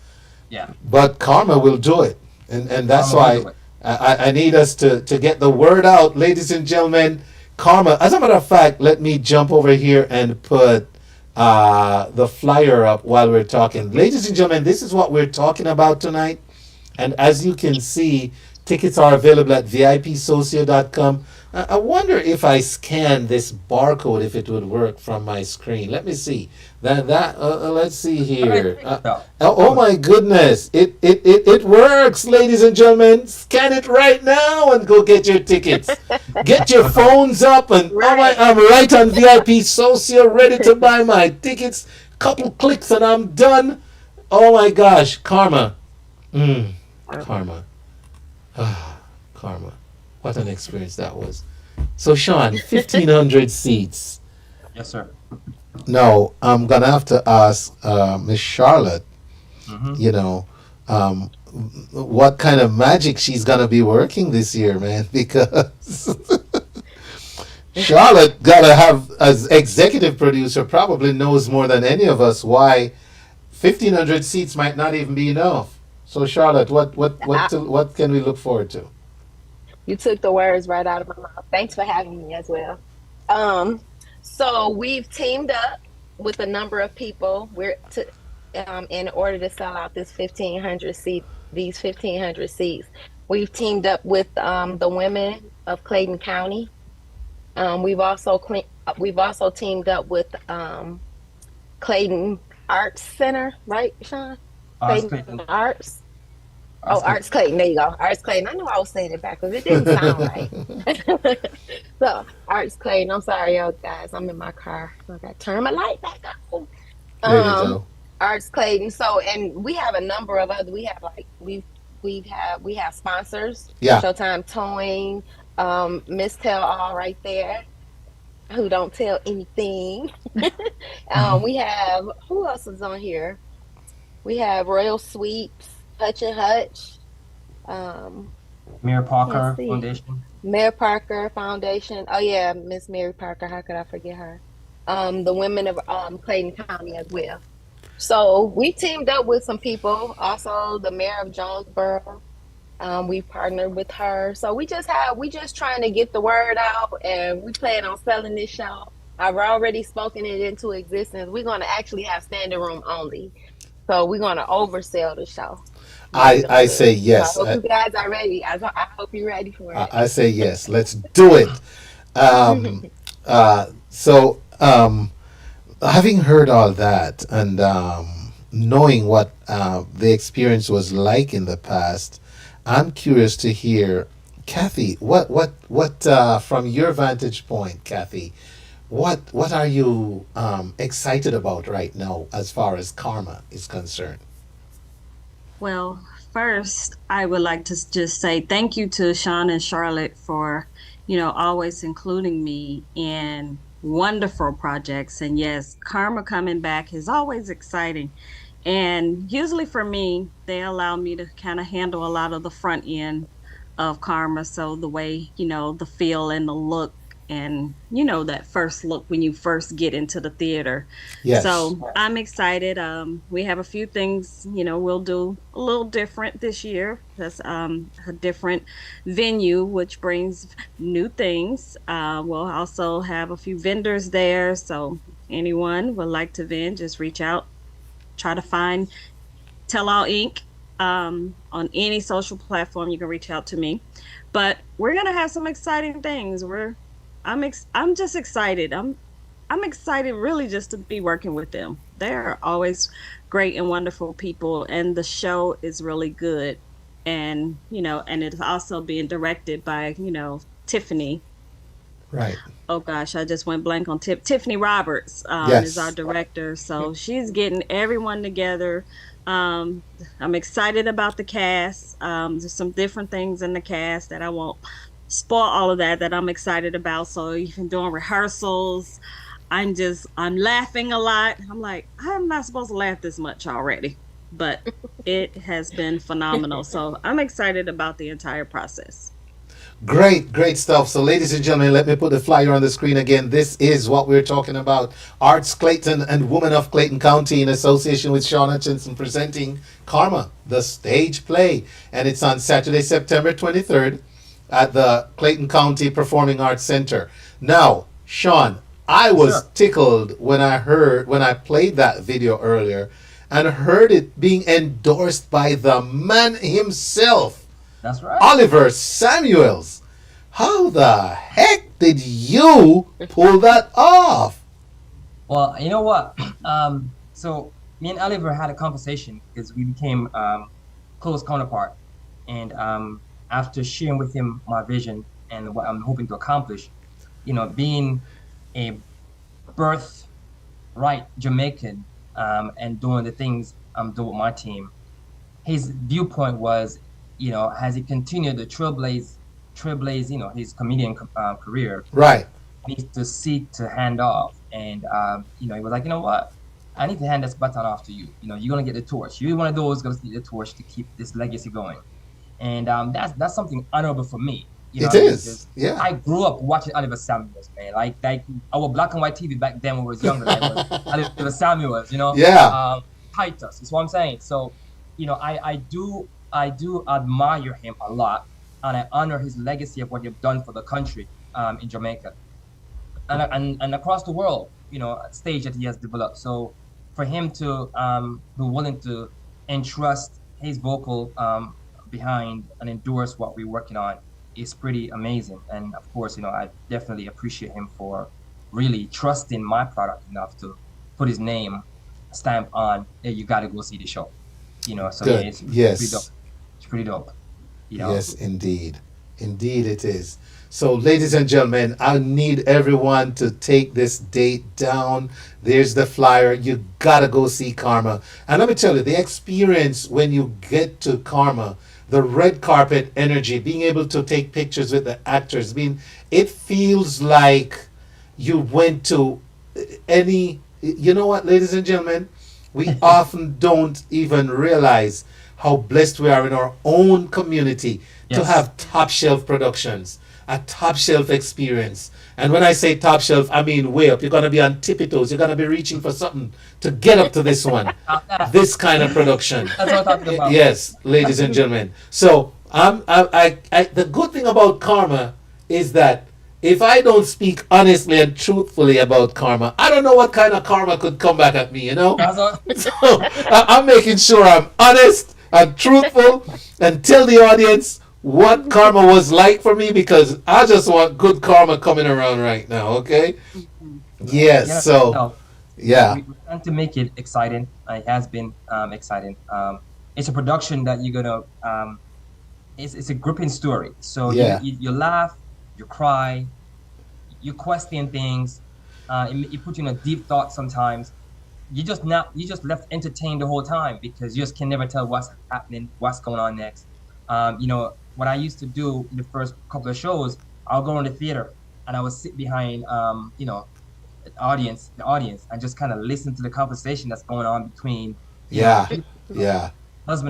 Yeah. But Karma will do it. And that's why I need us to get the word out, ladies and gentlemen. Karma, as a matter of fact, let me jump over here and put the flyer up while we're talking. Ladies and gentlemen, this is what we're talking about tonight. And as you can see, tickets are available at vipsocio.com. I wonder if I scan this barcode, if it would work from my screen. Let me see. Let's see here. Oh my goodness! It works, ladies and gentlemen. Scan it right now and go get your tickets. Get your phones up and I'm right on VIP Socio, ready to buy my tickets. Couple clicks and I'm done. Oh my gosh, Karma. Karma. Karma. What an experience that was. So, Sean, 1,500 seats. Yes, sir. Now, I'm going to have to ask Miss Charlotte, what kind of magic she's going to be working this year, man, because Charlotte got to have, as executive producer, probably knows more than any of us why 1,500 seats might not even be enough. So, Charlotte, what can we look forward to? You took the words right out of my mouth. Thanks for having me as well. So we've teamed up with a number of people. In order to sell out these 1,500 seats. We've teamed up with the women of Clayton County. We've also teamed up with Clayton Arts Center, right, Sean? Clayton Arts. Arts Clayton. There you go. Arts Clayton. I knew I was saying it backwards. It didn't sound right. So, Arts Clayton. I'm sorry, y'all guys. I'm in my car. I got to turn my light back on. There you go. Arts Clayton. So, and we have a number of other. We have we have sponsors. Yeah. Showtime Towing. Miss Tell All right there, who don't tell anything. We have, who else is on here? We have Royal Sweeps. Hutch and Hutch. Mayor Parker Foundation. Mayor Parker Foundation. Oh yeah, Miss Mary Parker. How could I forget her? The women of Clayton County as well. So we teamed up with some people. Also, the mayor of Jonesboro. We partnered with her. So we just trying to get the word out, and we plan on selling this show. I've already spoken it into existence. We're going to actually have standing room only. So we're going to oversell the show. I say yes. So I hope you guys are ready. I hope you're ready for it. I say yes. Let's do it. Having heard all that and knowing what the experience was like in the past, I'm curious to hear, Kathy, what from your vantage point, Kathy, what are you excited about right now as far as Karma is concerned? Well, first, I would like to just say thank you to Sean and Charlotte for, always including me in wonderful projects. And yes, Karma coming back is always exciting. And usually for me, they allow me to kind of handle a lot of the front end of Karma. So the way, the feel and the look and, that first look when you first get into the theater. Yes. So I'm excited. We have a few things, we'll do a little different this year. That's a different venue, which brings new things. We'll also have a few vendors there. So anyone would like to vend, just reach out. Try to find Tell All Inc. On any social platform. You can reach out to me. But we're gonna have some exciting things. I'm just excited. I'm excited really just to be working with them. They're always great and wonderful people, and the show is really good. And and it's also being directed by Tiffany. Right. Oh gosh, I just went blank on Tiffany Roberts is our director. So she's getting everyone together. I'm excited about the cast. There's some different things in the cast that I won't spoil all of that I'm excited about. So even doing rehearsals, I'm laughing a lot. I'm like, I'm not supposed to laugh this much already, but it has been phenomenal. So I'm excited about the entire process. Great stuff. So, ladies and gentlemen, let me put the flyer on the screen again. This is what we're talking about. Arts Clayton and Women of Clayton County in association with Sean Hutchinson presenting Karma, the stage play. And it's on Saturday, September 23rd at the Clayton County Performing Arts Center. Now, Sean, I was tickled when I played that video earlier and heard it being endorsed by the man himself. That's right. Oliver Samuels. How the heck did you pull that off? Well, you know what? So me and Oliver had a conversation because we became close counterpart. And after sharing with him my vision and what I'm hoping to accomplish, being a birthright Jamaican and doing the things I'm doing with my team, his viewpoint was, as he continued to trailblaze, his comedian career, right, needs to seek to hand off. And he was like, you know what? I need to hand this baton off to you. You're gonna get the torch. You're one of those gonna get the torch to keep this legacy going. And that's something honorable for me. It is. Yeah. I grew up watching Oliver Samuels, man. Like our black and white TV back then when we was younger, was Oliver Samuels. Yeah. Titus. That's what I'm saying. So, I do admire him a lot, and I honor his legacy of what he's done for the country in Jamaica and across the world, stage that he has developed. So for him to be willing to entrust his vocal behind and endorse what we're working on is pretty amazing. And of course, I definitely appreciate him for really trusting my product enough to put his name stamp on, hey, you got to go see the show. So good. It's Yes. pretty dope. It's pretty dope. Yes, indeed. Indeed it is. So, ladies and gentlemen, I need everyone to take this date down. There's the flyer. You gotta go see Karma. And let me tell you, the experience when you get to Karma, the red carpet energy, being able to take pictures with the actors, it feels like you went to any, you know what, ladies and gentlemen, we often don't even realize how blessed we are in our own community to have top shelf productions, a top shelf experience. And when I say top shelf, I mean way up. You're going to be on tippy toes. You're going to be reaching for something to get up to this one. This kind of production. That's what I'm talking about. Yes, ladies and gentlemen. So the good thing about Karma is that if I don't speak honestly and truthfully about Karma, I don't know what kind of karma could come back at me, So I'm making sure I'm honest and truthful and tell the audience what Karma was like for me, because I just want good karma coming around right now, okay? Yes, yeah. We want to make it exciting. It has been exciting. It's a production that you're gonna, it's a gripping story. So you laugh, you cry, you question things, it puts you in a deep thought sometimes. You just left entertained the whole time because you just can never tell what's happening, what's going on next. What I used to do in the first couple of shows, I'll go in the theater and I would sit behind, the audience, and just kind of listen to the conversation that's going on between, husband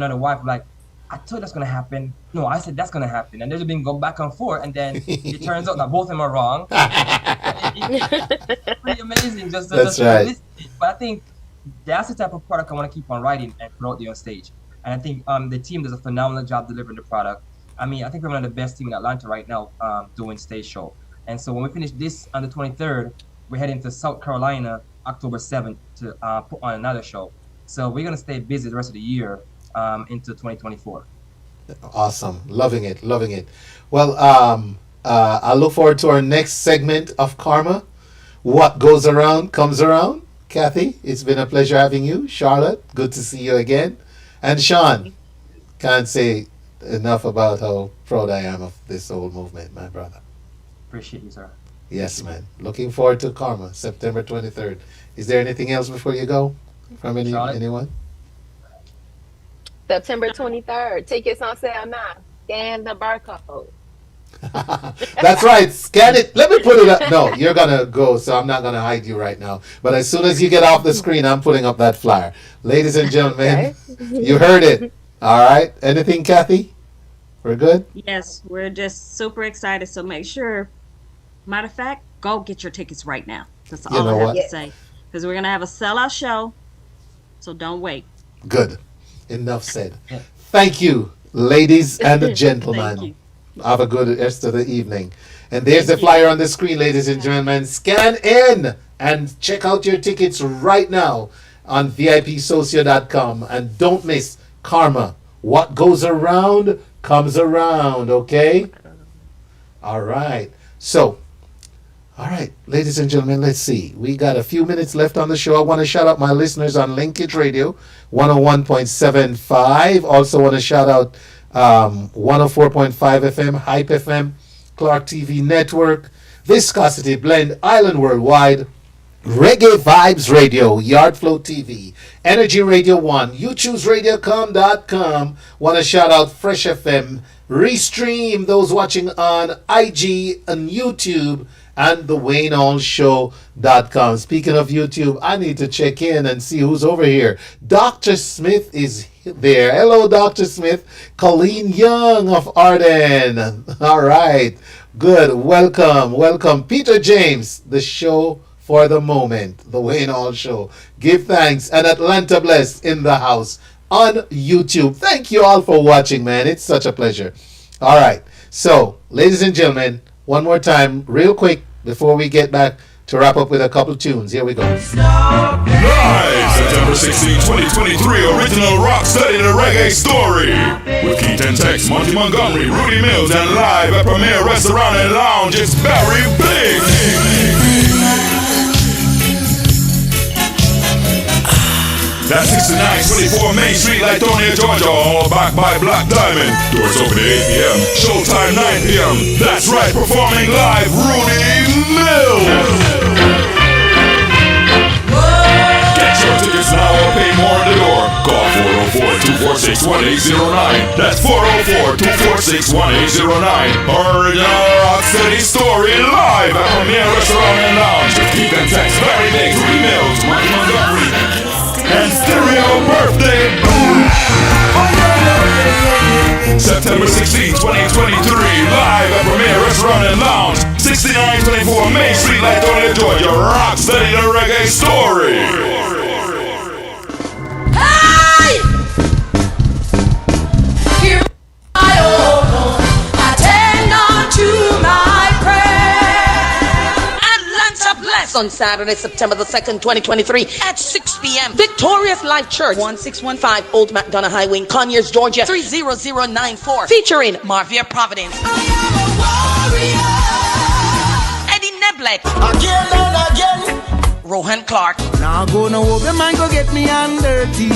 and a wife. Like, I told you that's gonna happen. No, I said that's gonna happen, and there's been go back and forth, and then it turns out that both of them are wrong. It's pretty amazing, just right. listen. But I think that's the type of product I want to keep on writing and put out there on stage. And I think the team does a phenomenal job delivering the product. I mean, I think we're one of the best team in Atlanta right now doing stage show. And so when we finish this on the 23rd, we're heading to South Carolina October 7th to put on another show. So we're gonna stay busy the rest of the year into 2024. Awesome. Loving it. Well, I look forward to our next segment of Karma. What goes around comes around. Kathy, it's been a pleasure having you. Charlotte, good to see you again. And Sean, can't say enough about how proud I am of this whole movement, my brother. Appreciate you, sir. Yes, man. Looking forward to Karma, September 23rd. Is there anything else before you go from anyone? September 23rd. Tickets on sale now. Scan the barcode. That's right. Scan it. Let me put it up. No, you're going to go, so I'm not going to hide you right now. But as soon as you get off the screen, I'm putting up that flyer. Ladies and gentlemen, you heard it. All right. Anything, Kathy? We're good? Yes, we're just super excited. So make sure, matter of fact, go get your tickets right now. That's all I have to say. Because we're going to have a sellout show. So don't wait. Good. Enough said. Thank you, ladies and gentlemen. Thank you. Have a good rest of the evening. And there's the flyer on the screen, ladies and gentlemen. Scan in and check out your tickets right now on VIPsocio.com. And don't miss Karma. What goes around comes around, okay? All right. So, all right, ladies and gentlemen, let's see. We got a few minutes left on the show. I want to shout out my listeners on Linkage Radio, 101.75. Also want to shout out 104.5 FM, HypeFM, Clark TV Network, Viscosity Blend, Island Worldwide, Reggae Vibes Radio, Yardflow TV, Energy Radio 1, YouChooseRadiocom.com. Want to shout out Fresh FM, Restream, those watching on IG and YouTube, and the WayneHallShow.com. Speaking of YouTube, I need to check in and see who's over here. Dr. Smith is there. Hello, Dr. Smith. Colleen Young of Ardenne. All right. Good. Welcome. Welcome. Peter James, the show for the moment. The Wayne Hall Show. Give thanks. And Atlanta Bless in the house on YouTube. Thank you all for watching, man. It's such a pleasure. All right. So, ladies and gentlemen, one more time, real quick, before we get back to wrap up with a couple tunes. Here we go. Live September 16, 2023, original rock study the reggae story. With Keith and Tex, Monty Montgomery, Rudy Mills, and live at Premier Restaurant and Lounge, it's Barry Big. That's 6924 Main Street, Lithonia, Georgia, all backed by Black Diamond. Doors open at 8 p.m., showtime 9 p.m. That's right, performing live, Rudy Mills. Get your tickets now or pay more at the door. Call 404-246-1809. That's 404-246-1809. Original Rocksteady Story live at Premier Restaurant and Lounge. Keith and Tex, Barry Biggs, Rudy Mills, Monty Montgomery, and Stereo Birthday Boom! September 16, 2023, live at Premier Restaurant and Lounge, 6924 Main Street, Lithonia, Georgia. Rock steady the reggae story. Hey! Hear my own, attend unto my prayer. Atlanta Bless on Saturday, September the 2nd, 2023 at 6 p.m. Victorious Life Church, 1615 Old McDonough Highway in Conyers, Georgia, 30094. Featuring Marvia Providence, Eddie Neblet, Again and again. Rohan Clark, Now go no open man go get me under the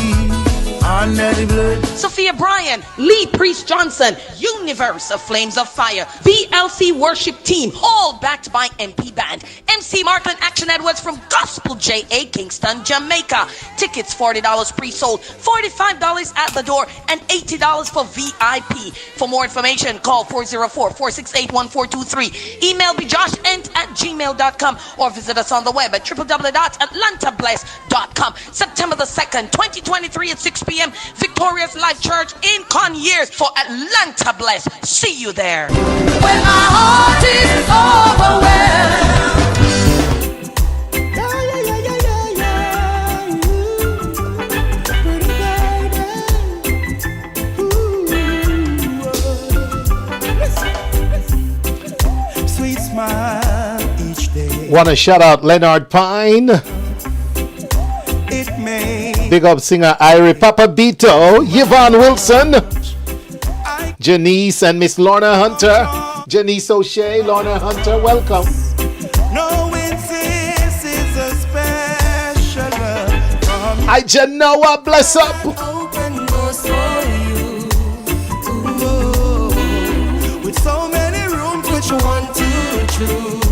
blood. Sophia Bryan, Lee Priest Johnson, Universe of Flames of Fire, BLC Worship Team, all backed by MP Band, MC Markland Action Edwards from Gospel JA Kingston, Jamaica. Tickets $40 pre-sold, $45 at the door, and $80 for VIP. For more information, call 404-468-1423. Email bjoshent@gmail.com or visit us on the web at www.atlantabless.com. September the 2nd, 2023 at 6 p.m. Victorious Life Church in Conyers for Atlanta Bless. See you there. When my heart is overwhelmed. Sweet smile each day. Want to shout out Leonard Pine. It may Big up singer Irie Papabito, Yvonne Wilson, Janice and Miss Lorna Hunter. Janice O'Shea, Lorna Hunter, welcome. knowing this is a special love from I just know I bless up. open doors for you. Ooh, with so many rooms which one to choose.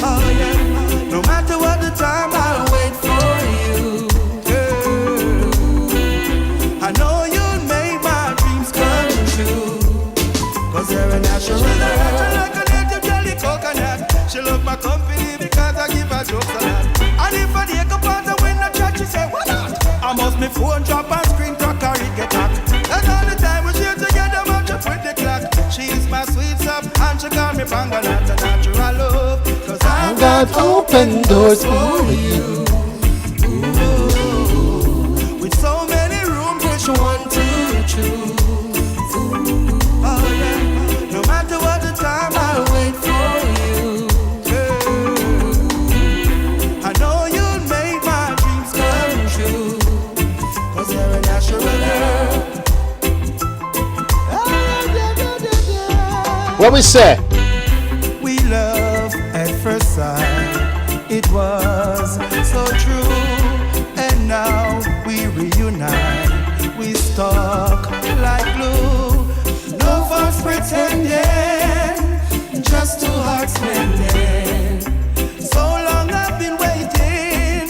Oh yeah, no matter what the time I'll wait for you. Girl, I know you'll make my dreams come true. 'Cause you're a natural got open doors for you. With so many rooms, which one to choose? Oh yeah, no matter what the time, I'll wait for you. Yeah. I know you'll make my dreams come true, 'cause you're a natural girl. What we say? We love at first sight. It was so true, and now we reunite. We stuck like glue. No false pretending, just two hearts mending. So long I've been waiting,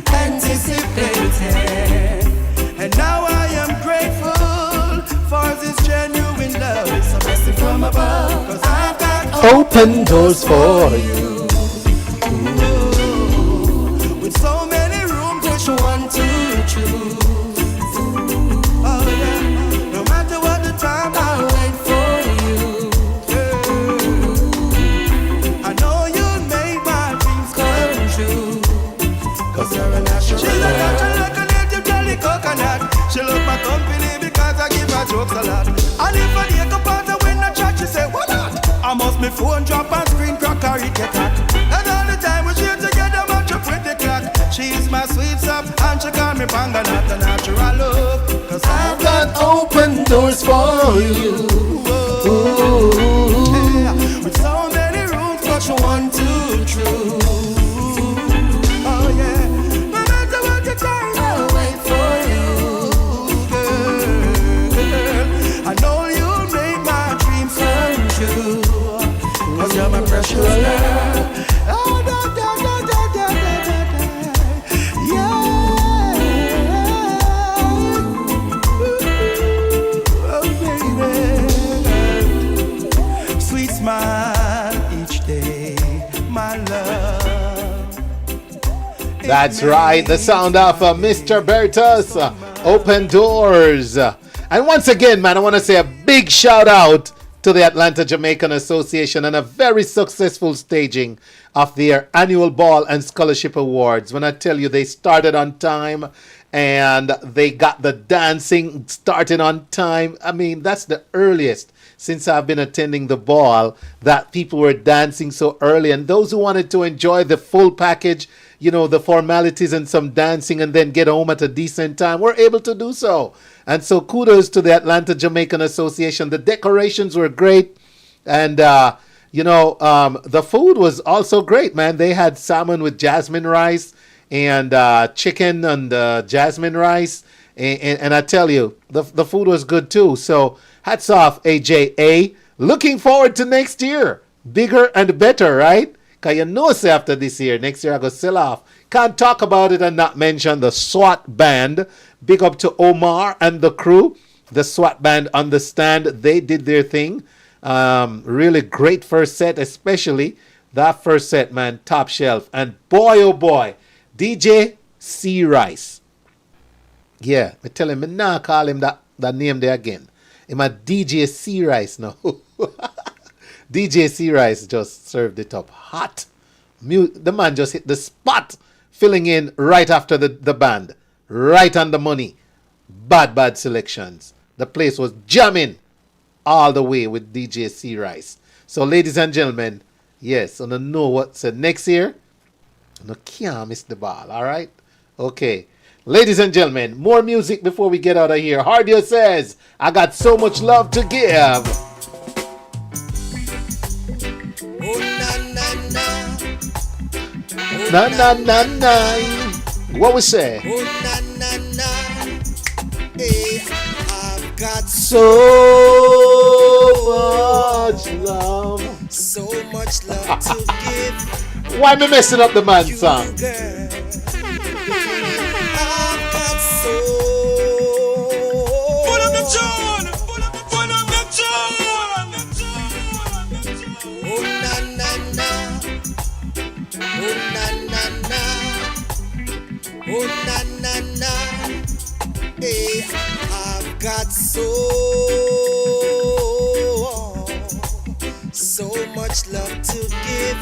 anticipating, and now I am grateful for this genuine love. It's a blessing from above, 'cause I've got Open doors for you. with so many rooms, which one to choose? Oh yeah, no matter what the time, I'll wait for you. Yeah. I know you'll make my dreams come true, 'cause you're a natural. She look like a native jolly coconut. She love my company because I give her jokes a lot. And if I take a part of when I chat, she say, what not? I must me phone drop and screen crack or it get hot. And all the time we share together, match up with the clock. She's my sweet sap and she call me panga, not a natural love. 'Cause I've got open doors for you. Yeah. With so many rooms, but you want to choose. Oh yeah, no matter what the time, I'll wait for you, girl. I know you'll make my dreams come true, 'cause you're my precious girl. Oh, da, da, da, da, da, da, da, da. Yeah. Oh, baby. Sweet smile each day, my love. That's right, the sound of Mr. Bertus, Open Doors. And once again, man, I want to say a big shout out to the Atlanta Jamaican Association and a very successful staging of their annual ball and scholarship awards. When I tell you they started on time and they got the dancing started on time, I mean, that's the earliest since I've been attending the ball that people were dancing so early. And those who wanted to enjoy the full package, you know, the formalities and some dancing and then get home at a decent time, were able to do so. And so kudos to the Atlanta Jamaican Association. The decorations were great. And, the food was also great, man. They had salmon with jasmine rice and chicken and jasmine rice. And I tell you, the food was good too. So hats off, AJA. Looking forward to next year. Bigger and better, right? Because you know, say after this year, next year I go sell off. Can't talk about it and not mention the SWAT band. Big up to Omar and the crew. The SWAT band on the stand, they did their thing. Really great first set, especially that first set, man, top shelf. And boy, oh boy, DJ C. Rice. Yeah, I tell him, I now call him that name there again. I'm a DJ C. Rice now. DJ C. Rice just served it up hot. The man just hit the spot, filling in right after the band. Right on the money. Bad selections. The place was jamming all the way with DJ C. Rice. So, ladies and gentlemen, yes, I don't know what said next year. I can't miss the ball, all right? Okay. Ladies and gentlemen, more music before we get out of here. Hardio says, I got so much love to give. Na na na na. What we say? Hey, I've got so much love. So much love to give. Why am I messing up the man's song? I've got so. Put up the tune. Put up the tune. Oh na na na. Oh na na na. Oh na na na. Hey, I've got so much love to give.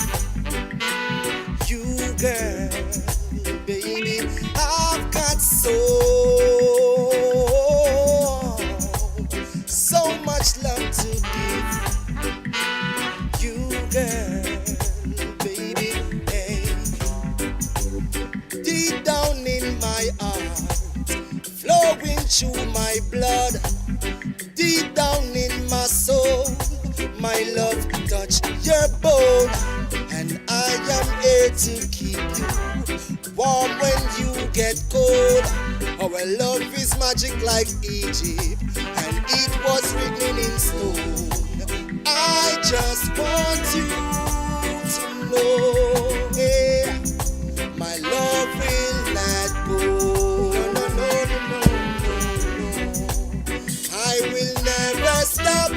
my blood, deep down in my soul. My love touch your bone, and I am here to keep you warm when you get cold. Our love is magic like Egypt, and it was written in stone. I just want you to know, yeah, my love will not go. No, no, no, no, no. I will never stop.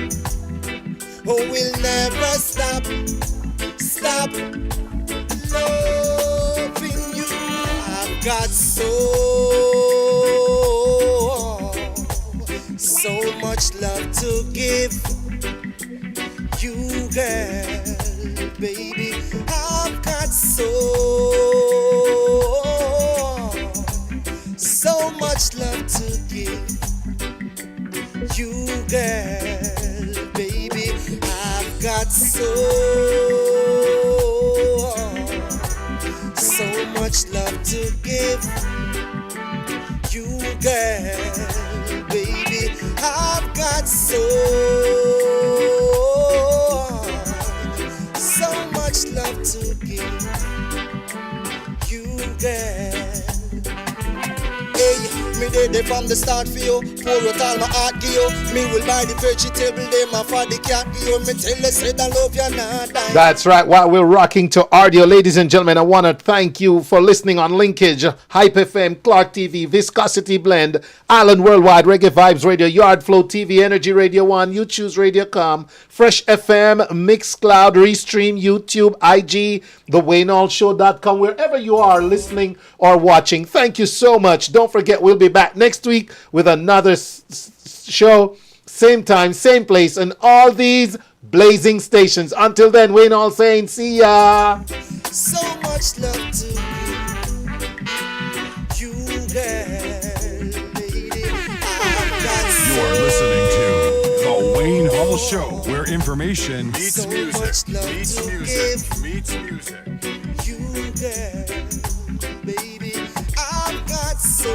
Oh, we'll never stop loving you. I've got so much love to give you, girl, baby. I've got so much love to give you, girl, baby. I've got so much love to give you, girl, baby. I've got so much love to give you, girl. Hey, me there from the start for you. Pour out all my heart give you. Me will buy the vegetable, them for the cat give you. Me tell you, say that love you not die. That's right. While we're rocking to audio, ladies and gentlemen, I want to thank you for listening on Linkage, HypeFM, Clark TV, Viscosity Blend, Island Worldwide, Reggae Vibes Radio, Yard Flow TV, Energy Radio 1, You Choose Radio.com, Fresh FM, Mixcloud, Restream, YouTube, IG, TheWayneHallShow.com, wherever you are listening or watching. Thank you so much. Don't forget, we'll be back next week with another show, same time, same place, and all these blazing stations. Until then, Wayne Hall saying, see ya. So much love to you, girl, lady. You are listening to The Wayne Hall Show, where information meets music. Meets music. You, girl, baby. I've got so